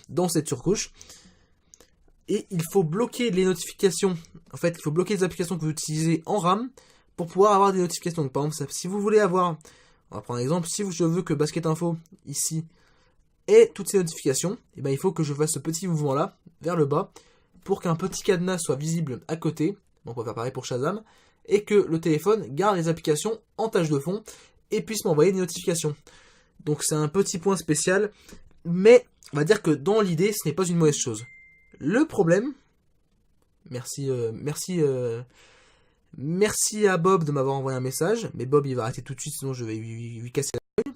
dans cette surcouche. Et il faut bloquer les notifications. En fait, il faut bloquer les applications que vous utilisez en RAM pour pouvoir avoir des notifications. Donc, par exemple, si vous voulez avoir, on va prendre un exemple, si je veux que Basket Info, ici, ait toutes ces notifications, et ben, il faut que je fasse ce petit mouvement-là, vers le bas, pour qu'un petit cadenas soit visible à côté. Donc, on va faire pareil pour Shazam. Et que le téléphone garde les applications en tâche de fond et puisse m'envoyer des notifications. Donc c'est un petit point spécial, mais on va dire que dans l'idée, ce n'est pas une mauvaise chose. Le problème, merci à Bob de m'avoir envoyé un message, mais Bob il va arrêter tout de suite sinon je vais lui casser la gueule.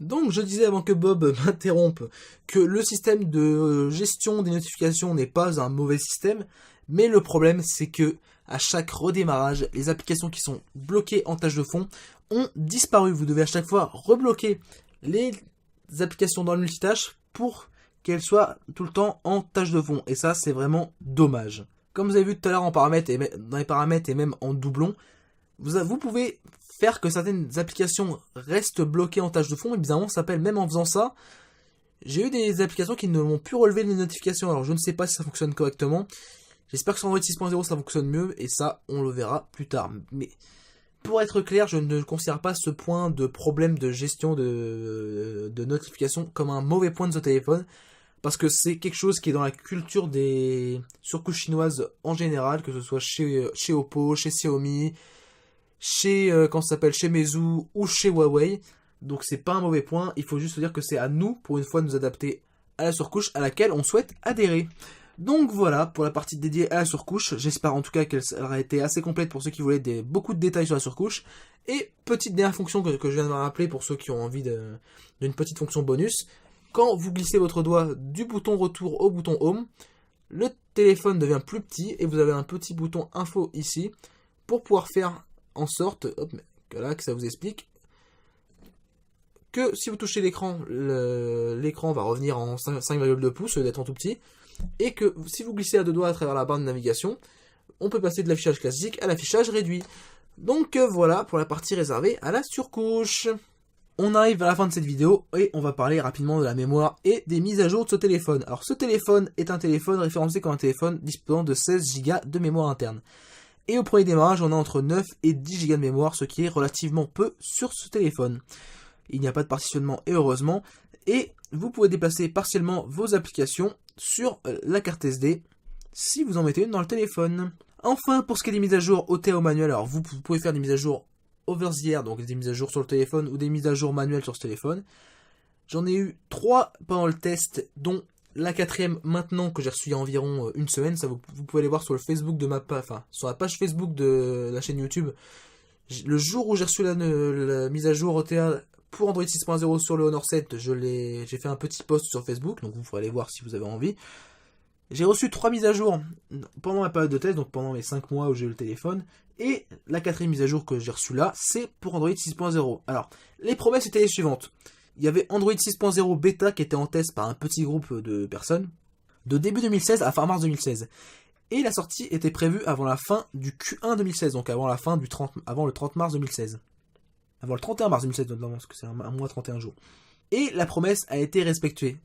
Donc je disais avant que Bob m'interrompe que le système de gestion des notifications n'est pas un mauvais système, mais le problème c'est que à chaque redémarrage, les applications qui sont bloquées en tâche de fond ont disparu. Vous devez à chaque fois rebloquer les applications dans le multitâche pour qu'elles soient tout le temps en tâche de fond. Et ça, c'est vraiment dommage. Comme vous avez vu tout à l'heure en paramètres dans les paramètres et même en doublon, vous pouvez faire que certaines applications restent bloquées en tâche de fond. Et bizarrement, ça s'appelle même en faisant ça. J'ai eu des applications qui ne m'ont plus relevé les notifications. Alors je ne sais pas si ça fonctionne correctement. J'espère que sur Android 6.0 ça fonctionne mieux et ça on le verra plus tard. Mais pour être clair, je ne considère pas ce point de problème de gestion de notification comme un mauvais point de ce téléphone. Parce que c'est quelque chose qui est dans la culture des surcouches chinoises en général, que ce soit chez Oppo, chez Xiaomi, chez Meizu ou chez Huawei. Donc c'est pas un mauvais point, il faut juste dire que c'est à nous pour une fois de nous adapter à la surcouche à laquelle on souhaite adhérer. Donc voilà pour la partie dédiée à la surcouche, j'espère en tout cas qu'elle aura été assez complète pour ceux qui voulaient beaucoup de détails sur la surcouche. Et petite dernière fonction que je viens de me rappeler pour ceux qui ont envie d'une petite fonction bonus, quand vous glissez votre doigt du bouton retour au bouton home, le téléphone devient plus petit et vous avez un petit bouton info ici pour pouvoir faire en sorte, que ça vous explique, que si vous touchez l'écran, l'écran va revenir en 5,2 pouces, d'être en tout petit, et que si vous glissez à deux doigts à travers la barre de navigation, on peut passer de l'affichage classique à l'affichage réduit. Donc voilà pour la partie réservée à la surcouche. On arrive à la fin de cette vidéo et on va parler rapidement de la mémoire et des mises à jour de ce téléphone. Alors ce téléphone est un téléphone référencé comme un téléphone disposant de 16 Go de mémoire interne. Et au premier démarrage, on a entre 9 et 10 Go de mémoire, ce qui est relativement peu sur ce téléphone. Il n'y a pas de partitionnement et heureusement, et vous pouvez déplacer partiellement vos applications sur la carte SD si vous en mettez une dans le téléphone. Enfin, pour ce qui est des mises à jour au TA ou manuel, alors vous pouvez faire des mises à jour over the air, donc des mises à jour sur le téléphone ou des mises à jour manuelles sur ce téléphone. J'en ai eu 3 pendant le test, dont la 4e maintenant que j'ai reçue il y a environ une semaine. Ça vous pouvez aller voir sur le Facebook de sur la page Facebook de la chaîne YouTube. Le jour où j'ai reçu la mise à jour OTA pour Android 6.0 sur le Honor 7, j'ai fait un petit post sur Facebook, donc vous pourrez aller voir si vous avez envie. J'ai reçu 3 mises à jour pendant la période de test, donc pendant les 5 mois où j'ai eu le téléphone. Et la 4e mise à jour que j'ai reçue là, c'est pour Android 6.0. Alors, les promesses étaient les suivantes. Il y avait Android 6.0 bêta qui était en test par un petit groupe de personnes, de début 2016 à fin mars 2016. Et la sortie était prévue avant la fin du Q1 2016, donc avant le 30 mars 2016. Avant le 31 mars 2016, notamment, parce que c'est un mois 31 jours. Et la promesse a été respectée.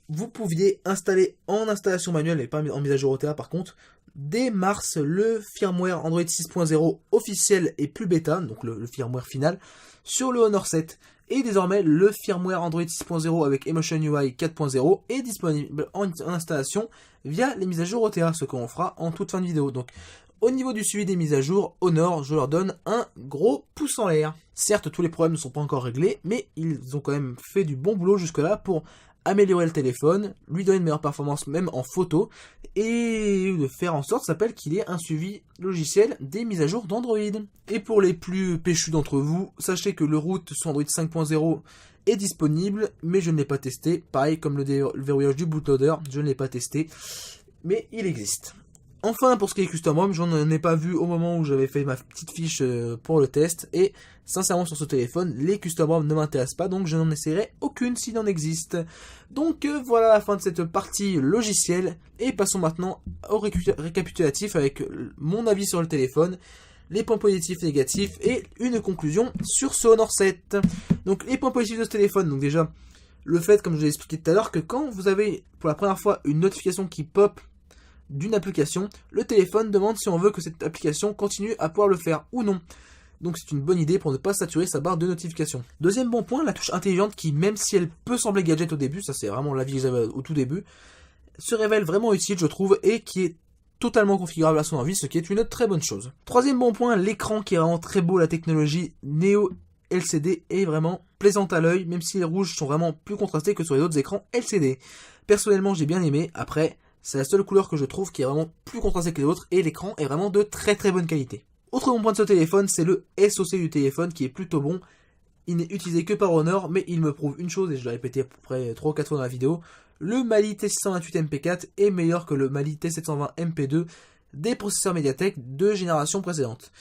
Vous pouviez installer en installation manuelle, et pas en mise à jour OTA par contre, dès mars le firmware Android 6.0 officiel et plus bêta, donc le firmware final, sur le Honor 7. Et désormais, le firmware Android 6.0 avec Emotion UI 4.0 est disponible en installation via les mises à jour OTA, ce qu'on fera en toute fin de vidéo. Donc, au niveau du suivi des mises à jour, Honor, je leur donne un gros pouce en l'air. Certes, tous les problèmes ne sont pas encore réglés, mais ils ont quand même fait du bon boulot jusque-là pour améliorer le téléphone, lui donner une meilleure performance même en photo, et de faire en sorte qu'il ait un suivi logiciel des mises à jour d'Android. Et pour les plus péchus d'entre vous, sachez que le root sur Android 5.0 est disponible, mais je ne l'ai pas testé. Pareil comme le verrouillage du bootloader, je ne l'ai pas testé, mais il existe. Enfin, pour ce qui est Custom ROM, j'en ai pas vu au moment où j'avais fait ma petite fiche pour le test, et sincèrement sur ce téléphone, les Custom ROM ne m'intéressent pas, donc je n'en essaierai aucune s'il en existe. Donc voilà la fin de cette partie logicielle, et passons maintenant au récapitulatif avec mon avis sur le téléphone, les points positifs et négatifs, et une conclusion sur ce Honor 7. Donc les points positifs de ce téléphone, donc déjà, le fait, comme je l'ai expliqué tout à l'heure, que quand vous avez pour la première fois une notification qui pop d'une application, le téléphone demande si on veut que cette application continue à pouvoir le faire ou non. Donc c'est une bonne idée pour ne pas saturer sa barre de notification. Deuxième bon point, la touche intelligente qui, même si elle peut sembler gadget au début, ça c'est vraiment l'avis que j'avais au tout début, se révèle vraiment utile je trouve et qui est totalement configurable à son envie, ce qui est une très bonne chose. Troisième bon point, l'écran qui est vraiment très beau, la technologie Neo LCD est vraiment plaisante à l'œil, même si les rouges sont vraiment plus contrastés que sur les autres écrans LCD. Personnellement j'ai bien aimé, après c'est la seule couleur que je trouve qui est vraiment plus contrastée que les autres et l'écran est vraiment de très très bonne qualité. Autre bon point de ce téléphone, c'est le SoC du téléphone qui est plutôt bon. Il n'est utilisé que par Honor, mais il me prouve une chose, et je l'ai répété à peu près 3 ou 4 fois dans la vidéo, le Mali T628 MP4 est meilleur que le Mali T720 MP2 des processeurs Mediatek de génération précédente.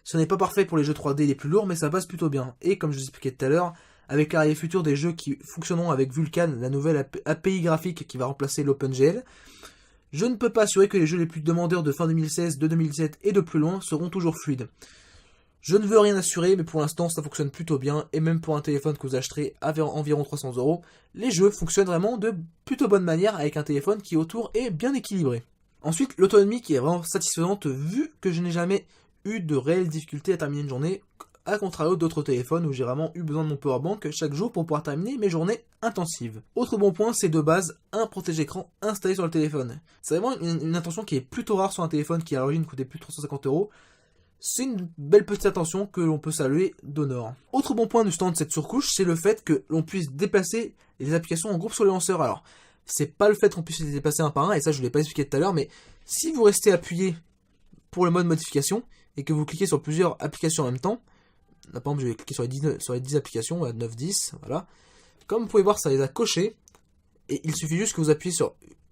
Ce n'est pas parfait pour les jeux 3D les plus lourds, mais ça passe plutôt bien. Et comme je vous expliquais tout à l'heure, avec l'arrivée future des jeux qui fonctionneront avec Vulkan, la nouvelle API graphique qui va remplacer l'OpenGL, je ne peux pas assurer que les jeux les plus demandeurs de fin 2016, de 2017 et de plus loin seront toujours fluides. Je ne veux rien assurer, mais pour l'instant ça fonctionne plutôt bien, et même pour un téléphone que vous acheterez à environ 300 €, les jeux fonctionnent vraiment de plutôt bonne manière avec un téléphone qui autour est bien équilibré. Ensuite, l'autonomie qui est vraiment satisfaisante vu que je n'ai jamais eu de réelles difficultés à terminer une journée, à contrario d'autres téléphones où j'ai vraiment eu besoin de mon powerbank chaque jour pour pouvoir terminer mes journées intensives. Autre bon point, c'est de base un protège-écran installé sur le téléphone. C'est vraiment une attention qui est plutôt rare sur un téléphone qui à l'origine coûtait plus de 350 €. C'est une belle petite attention que l'on peut saluer d'Honor. Autre bon point du stand de cette surcouche, c'est le fait que l'on puisse déplacer les applications en groupe sur le lanceur. Alors, c'est pas le fait qu'on puisse les déplacer un par un, et ça je ne l'ai pas expliqué tout à l'heure, mais si vous restez appuyé pour le mode modification, et que vous cliquez sur plusieurs applications en même temps, là par exemple je vais cliquer sur les 10 applications, 9-10, voilà. Comme vous pouvez voir, ça les a cochées, et il suffit juste que vous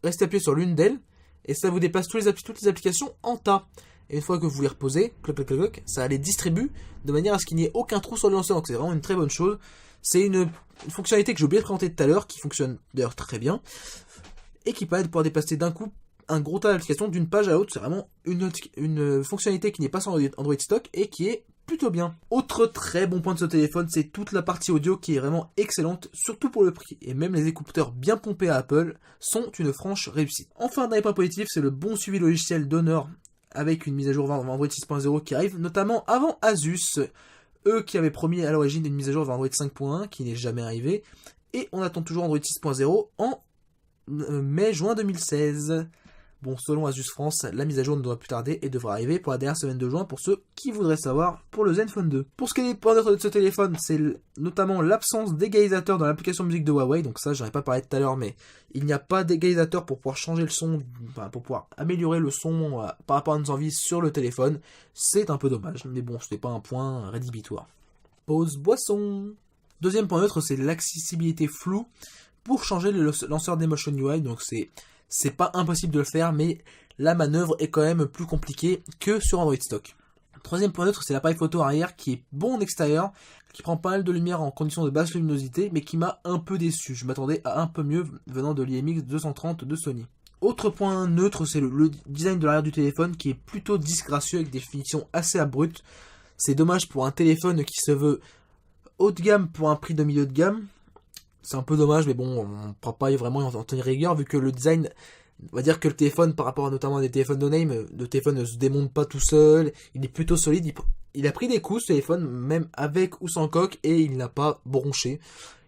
restez appuyé sur l'une d'elles, et ça vous déplace toutes les applications en tas. Et une fois que vous les reposez, ça les distribue de manière à ce qu'il n'y ait aucun trou sur le lanceur. Donc c'est vraiment une très bonne chose. C'est une fonctionnalité que j'ai oublié de présenter tout à l'heure, qui fonctionne d'ailleurs très bien, et qui permet de pouvoir déplacer d'un coup un gros tas d'applications d'une page à l'autre. C'est vraiment une fonctionnalité qui n'est pas sur Android stock et qui est plutôt bien. Autre très bon point de ce téléphone, c'est toute la partie audio qui est vraiment excellente, surtout pour le prix. Et même les écouteurs bien pompés à Apple sont une franche réussite. Enfin, dernier point positif, c'est le bon suivi logiciel d'Honor avec une mise à jour vers Android 6.0 qui arrive, notamment avant Asus, eux qui avaient promis à l'origine une mise à jour vers Android 5.1 qui n'est jamais arrivée. Et on attend toujours Android 6.0 en mai-juin 2016. Bon, selon Asus France, la mise à jour ne doit plus tarder et devra arriver pour la dernière semaine de juin pour ceux qui voudraient savoir pour le Zenfone 2. Pour ce qui est des points neutres de ce téléphone, c'est notamment l'absence d'égalisateur dans l'application musique de Huawei. Donc ça, j'en ai pas parlé tout à l'heure, mais il n'y a pas d'égalisateur pour pouvoir changer le son, pour pouvoir améliorer le son par rapport à nos envies sur le téléphone. C'est un peu dommage, mais bon, ce n'est pas un point rédhibitoire. Pause boisson. Deuxième point neutre, c'est l'accessibilité floue pour changer le lanceur d'Emotion UI. Donc c'est pas impossible de le faire, mais la manœuvre est quand même plus compliquée que sur Android stock. Troisième point neutre, c'est l'appareil photo arrière qui est bon en extérieur, qui prend pas mal de lumière en conditions de basse luminosité, mais qui m'a un peu déçu. Je m'attendais à un peu mieux venant de l'IMX 230 de Sony. Autre point neutre, c'est le design de l'arrière du téléphone qui est plutôt disgracieux avec des finitions assez abruptes. C'est dommage pour un téléphone qui se veut haut de gamme pour un prix de milieu de gamme. C'est un peu dommage, mais bon, on ne peut pas vraiment en tenir rigueur, vu que le design, on va dire que le téléphone, par rapport notamment à des téléphones no-name, le téléphone ne se démonte pas tout seul, il est plutôt solide, il a pris des coups ce téléphone, même avec ou sans coque, et il n'a pas bronché.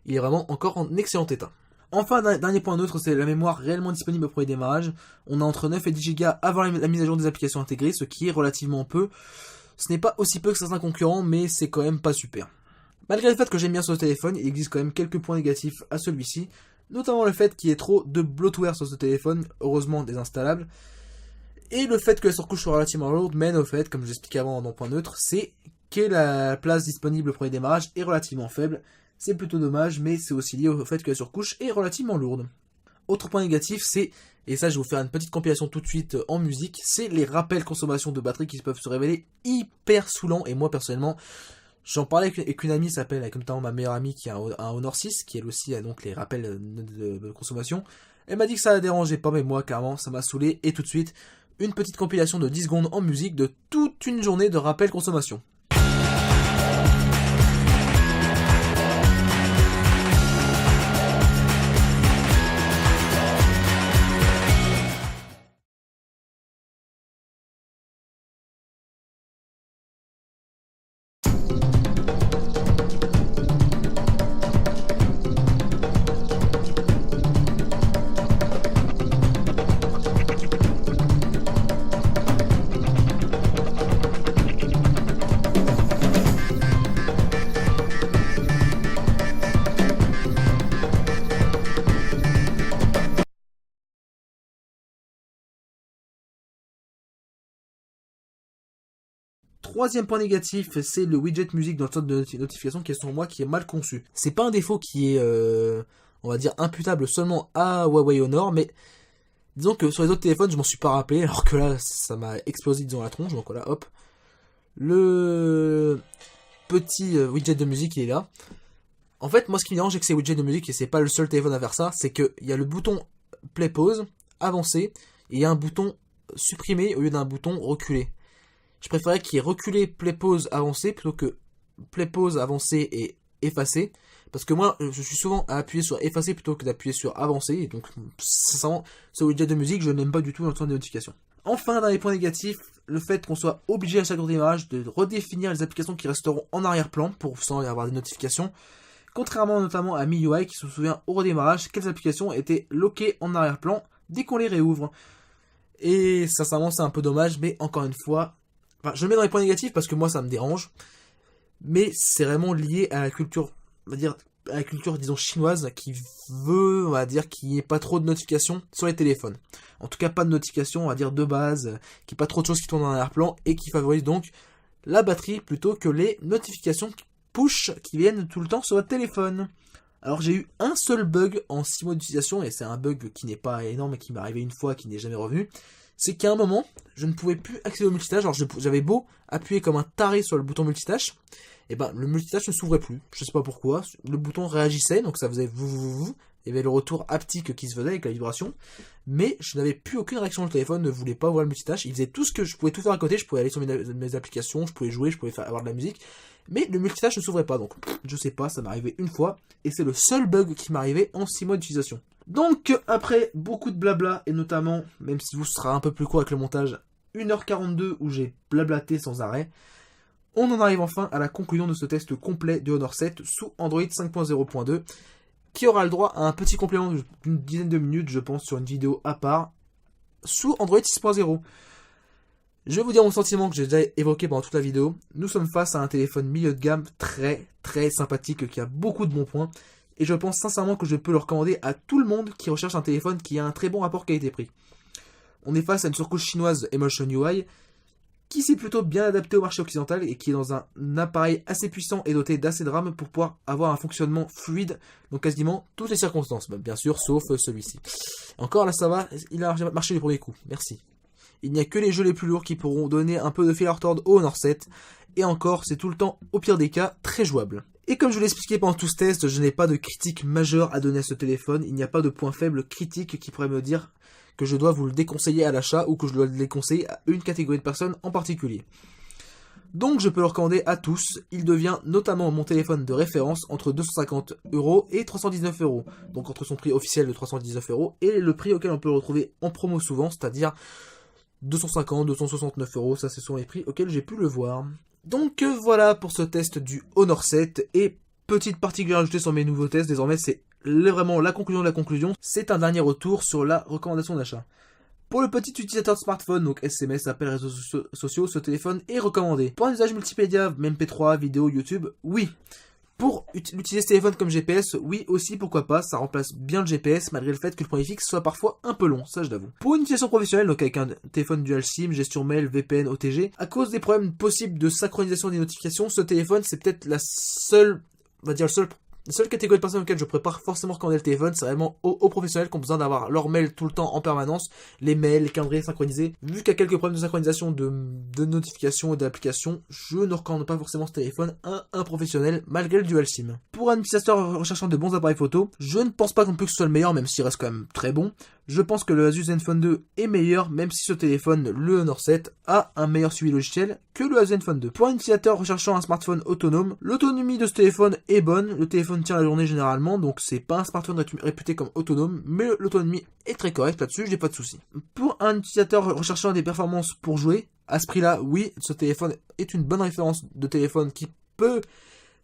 Il est vraiment encore en excellent état. Enfin, dernier point neutre, c'est la mémoire réellement disponible au premier démarrage. On a entre 9 et 10 Go avant la mise à jour des applications intégrées, ce qui est relativement peu. Ce n'est pas aussi peu que certains concurrents, mais c'est quand même pas super. Malgré le fait que j'aime bien ce téléphone, il existe quand même quelques points négatifs à celui-ci, notamment le fait qu'il y ait trop de bloatware sur ce téléphone, heureusement désinstallable, et le fait que la surcouche soit relativement lourde mène au fait, comme j'expliquais avant dans point neutre, c'est que la place disponible au premier démarrage est relativement faible. C'est plutôt dommage, mais c'est aussi lié au fait que la surcouche est relativement lourde. Autre point négatif, c'est, et ça je vais vous faire une petite compilation tout de suite en musique, c'est les rappels consommation de batterie qui peuvent se révéler hyper saoulants, et moi personnellement, j'en parlais avec une amie, avec notamment ma meilleure amie qui a un Honor 6, qui elle aussi a donc les rappels de consommation. Elle m'a dit que ça la dérangeait pas, mais moi carrément ça m'a saoulé. Et tout de suite, une petite compilation de 10 secondes en musique de toute une journée de rappels consommation. Troisième point négatif, c'est le widget musique dans le centre de notification qui est selon moi qui est mal conçu. C'est pas un défaut qui est, on va dire, imputable seulement à Huawei Honor, mais disons que sur les autres téléphones, je m'en suis pas rappelé, alors que là, ça m'a explosé dans la tronche, donc voilà, hop. Le petit widget de musique, il est là. En fait, moi, ce qui me dérange avec ces widgets de musique, et c'est pas le seul téléphone à faire ça, c'est qu'il y a le bouton play pause, avancer, et il y a un bouton supprimer au lieu d'un bouton reculer. Je préférais qu'il y ait reculé, play pause, avancé, plutôt que play pause, avancé et effacer. Parce que moi, je suis souvent à appuyer sur effacer plutôt que d'appuyer sur avancer. Et donc, sincèrement, ce widget de musique, je n'aime pas du tout dans le centre de notification. Enfin, dans les points négatifs, le fait qu'on soit obligé à chaque démarrage de redéfinir les applications qui resteront en arrière-plan pour sans avoir des notifications. Contrairement notamment à MIUI qui se souvient au redémarrage quelles applications étaient loquées en arrière-plan dès qu'on les réouvre. Et sincèrement, c'est un peu dommage, mais encore une fois, enfin, je le mets dans les points négatifs parce que moi ça me dérange, mais c'est vraiment lié à la culture, on va dire, à la culture disons chinoise qui veut, on va dire, qu'il n'y ait pas trop de notifications sur les téléphones. En tout cas pas de notifications, on va dire de base, qu'il n'y ait pas trop de choses qui tournent en arrière-plan et qui favorise donc la batterie plutôt que les notifications push qui viennent tout le temps sur votre téléphone. Alors j'ai eu un seul bug en 6 mois d'utilisation, et c'est un bug qui n'est pas énorme et qui m'est arrivé une fois, qui n'est jamais revenu. C'est qu'à un moment, je ne pouvais plus accéder au multitâche. Alors j'avais beau appuyer comme un taré sur le bouton multitâche, et ben le multitâche ne s'ouvrait plus. Je sais pas pourquoi. Le bouton réagissait, donc ça faisait vous. Il y avait le retour haptique qui se faisait avec la vibration, mais je n'avais plus aucune réaction. Le téléphone ne voulait pas ouvrir le multitâche. Il faisait tout ce que je pouvais tout faire à côté. Je pouvais aller sur mes applications, je pouvais jouer, je pouvais avoir de la musique, mais le multitâche ne s'ouvrait pas. Donc je sais pas, ça m'est arrivé une fois, et c'est le seul bug qui m'est arrivé en 6 mois d'utilisation. Donc après beaucoup de blabla, et notamment, même si vous sera un peu plus court avec le montage, 1h42 où j'ai blablaté sans arrêt, on en arrive enfin à la conclusion de ce test complet de Honor 7 sous Android 5.0.2, qui aura le droit à un petit complément d'une dizaine de minutes, je pense, sur une vidéo à part, sous Android 6.0. Je vais vous dire mon sentiment que j'ai déjà évoqué pendant toute la vidéo. Nous sommes face à un téléphone milieu de gamme très sympathique, qui a beaucoup de bons points, et je pense sincèrement que je peux le recommander à tout le monde qui recherche un téléphone qui a un très bon rapport qualité-prix. On est face à une surcouche chinoise Emotion UI, qui s'est plutôt bien adapté au marché occidental et qui est dans un appareil assez puissant et doté d'assez de RAM pour pouvoir avoir un fonctionnement fluide dans quasiment toutes les circonstances, bien sûr, sauf celui-ci. Encore là ça va, il a marché du premier coup, merci. Il n'y a que les jeux les plus lourds qui pourront donner un peu de fil à retordre au Honor 7, et encore, c'est tout le temps, au pire des cas, très jouable. Et comme je vous l'ai expliqué pendant tout ce test, je n'ai pas de critique majeure à donner à ce téléphone, il n'y a pas de point faible critique qui pourrait me dire que je dois vous le déconseiller à l'achat ou que je dois le déconseiller à une catégorie de personnes en particulier. Donc je peux le recommander à tous, il devient notamment mon téléphone de référence entre 250 € et 319 €. Donc entre son prix officiel de 319 € et le prix auquel on peut le retrouver en promo souvent, c'est-à-dire 250, 269 €, ça ce sont les prix auxquels j'ai pu le voir. Donc voilà pour ce test du Honor 7, et petite particularité ajoutée sur mes nouveaux tests, désormais c'est vraiment la conclusion de la conclusion, c'est un dernier retour sur la recommandation d'achat. Pour le petit utilisateur de smartphone, donc SMS, appels, réseaux sociaux, ce téléphone est recommandé. Pour un usage multimédia, MP3, vidéo, YouTube, oui. Pour utiliser ce téléphone comme GPS, oui aussi, pourquoi pas, ça remplace bien le GPS malgré le fait que le point fixe soit parfois un peu long, ça je l'avoue. Pour une utilisation professionnelle, donc avec un téléphone dual SIM, gestion mail, VPN, OTG, à cause des problèmes possibles de synchronisation des notifications, ce téléphone c'est peut-être la seule, on va dire la seule catégorie de personnes auxquelles je pourrais pas forcément recommander le téléphone, c'est vraiment aux professionnels qui ont besoin d'avoir leur mail tout le temps en permanence, les mails, les calendriers synchronisés. Vu qu'il y a quelques problèmes de synchronisation de notifications et d'applications, je ne recommande pas forcément ce téléphone à un professionnel malgré le dual SIM. Pour un utilisateur recherchant de bons appareils photo, je ne pense pas non plus que ce soit le meilleur, même s'il reste quand même très bon. Je pense que le Asus Zenfone 2 est meilleur, même si ce téléphone, le Honor 7, a un meilleur suivi logiciel que le Asus Zenfone 2. Pour un utilisateur recherchant un smartphone autonome, l'autonomie de ce téléphone est bonne. Le téléphone tient la journée généralement, donc c'est pas un smartphone réputé comme autonome, mais l'autonomie est très correcte là-dessus, je n'ai pas de soucis. Pour un utilisateur recherchant des performances pour jouer, à ce prix-là, oui, ce téléphone est une bonne référence de téléphone qui peut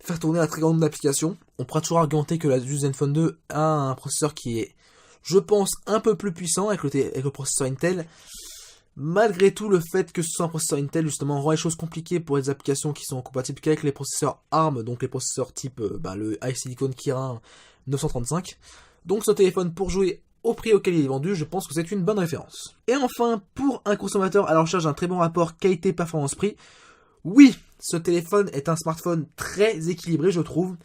faire tourner un très grand nombre d'applications. On pourra toujours argumenter que l'Asus Zenfone 2 a un processeur qui est, je pense, un peu plus puissant avec le processeur Intel. Malgré tout, le fait que ce soit un processeur Intel, justement, rend les choses compliquées pour les applications qui sont compatibles qu'avec les processeurs ARM, donc les processeurs type le iSilicon Kirin 935. Donc ce téléphone, pour jouer au prix auquel il est vendu, je pense que c'est une bonne référence. Et enfin, pour un consommateur à la recherche d'un très bon rapport qualité-performance-prix, oui, ce téléphone est un smartphone très équilibré, je trouve,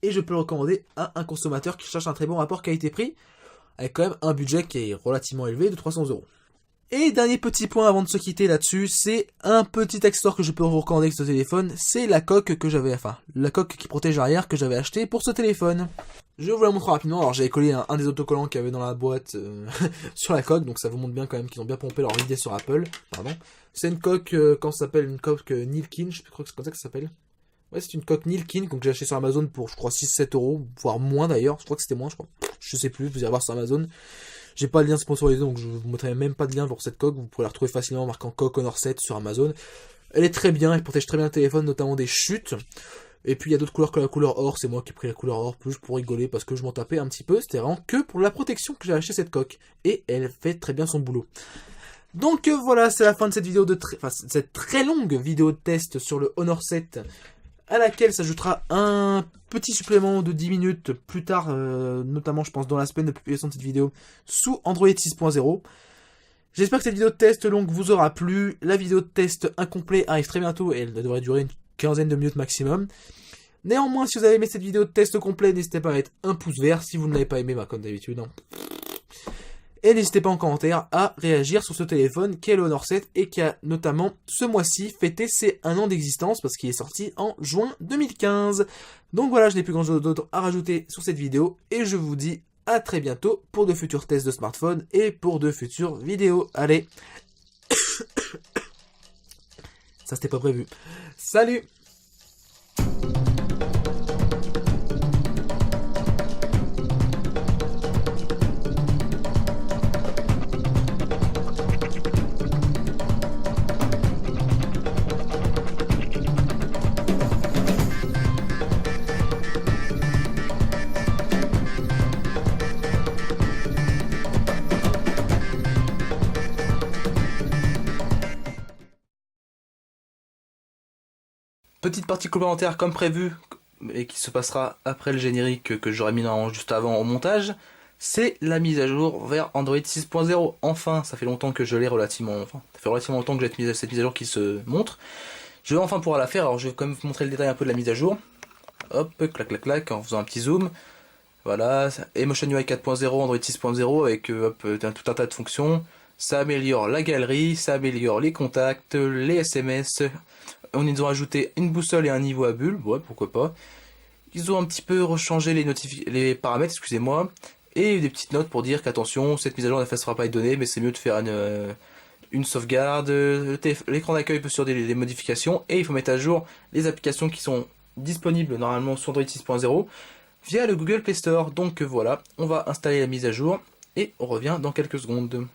et je peux le recommander à un consommateur qui cherche un très bon rapport qualité-prix, avec quand même un budget qui est relativement élevé de 300 €. Et dernier petit point avant de se quitter là-dessus, c'est un petit accessoire que je peux vous recommander avec ce téléphone, c'est la coque que j'avais, la coque qui protège l'arrière que j'avais acheté pour ce téléphone. Je vais vous la montrer rapidement. Alors j'avais collé un des autocollants qu'il y avait dans la boîte sur la coque, donc ça vous montre bien quand même qu'ils ont bien pompé leur idée sur Apple. Pardon. C'est une coque, quand ça s'appelle une coque Nilkin, je crois que c'est comme ça que ça s'appelle. Ouais, c'est une coque Nilkin, donc j'ai acheté sur Amazon pour, je crois, 6-7 €, voire moins d'ailleurs. Je crois que c'était moins, je crois. Je sais plus, vous irez voir sur Amazon. J'ai pas de lien sponsorisé, donc je vous montrerai même pas de lien pour cette coque. Vous pourrez la retrouver facilement en marquant coque Honor 7 sur Amazon. Elle est très bien, elle protège très bien le téléphone, notamment des chutes. Et puis il y a d'autres couleurs que la couleur or, c'est moi qui ai pris la couleur or plus pour rigoler parce que je m'en tapais un petit peu. C'était vraiment que pour la protection que j'ai acheté cette coque. Et elle fait très bien son boulot. Donc voilà, c'est la fin de cette vidéo cette très longue vidéo de test sur le Honor 7, à laquelle s'ajoutera un petit supplément de 10 minutes plus tard, notamment je pense dans la semaine de publication de cette vidéo, sous Android 6.0. J'espère que cette vidéo de test longue vous aura plu. La vidéo de test incomplet arrive très bientôt et elle devrait durer une quinzaine de minutes maximum. Néanmoins, si vous avez aimé cette vidéo de test complet, n'hésitez pas à mettre un pouce vert. Si vous ne l'avez pas aimé, comme d'habitude. Hein. Et n'hésitez pas en commentaire à réagir sur ce téléphone qui est le Honor 7 et qui a notamment ce mois-ci fêté ses 1 an d'existence parce qu'il est sorti en juin 2015. Donc voilà, je n'ai plus grand chose d'autre à rajouter sur cette vidéo et je vous dis à très bientôt pour de futurs tests de smartphone et pour de futures vidéos. Allez, ça c'était pas prévu. Salut! Petite partie complémentaire comme prévu, et qui se passera après le générique que j'aurais mis normalement juste avant au montage, c'est la mise à jour vers Android 6.0. Enfin, ça fait longtemps que je l'ai ça fait relativement longtemps que j'ai cette mise à jour qui se montre. Je vais enfin pouvoir la faire, alors je vais quand même vous montrer le détail un peu de la mise à jour. Hop, clac clac clac, en faisant un petit zoom. Voilà, Emotion UI 4.0, Android 6.0 avec tout un tas de fonctions. Ça améliore la galerie, ça améliore les contacts, les SMS. Ils ont ajouté une boussole et un niveau à bulles, ouais, pourquoi pas. Ils ont un petit peu rechangé les paramètres, excusez-moi, et des petites notes pour dire qu'attention, cette mise à jour n'effacera pas les données, mais c'est mieux de faire une sauvegarde. L'écran d'accueil peut sur des modifications, et il faut mettre à jour les applications qui sont disponibles normalement sur Android 6.0 via le Google Play Store. Donc voilà, on va installer la mise à jour, et on revient dans quelques secondes.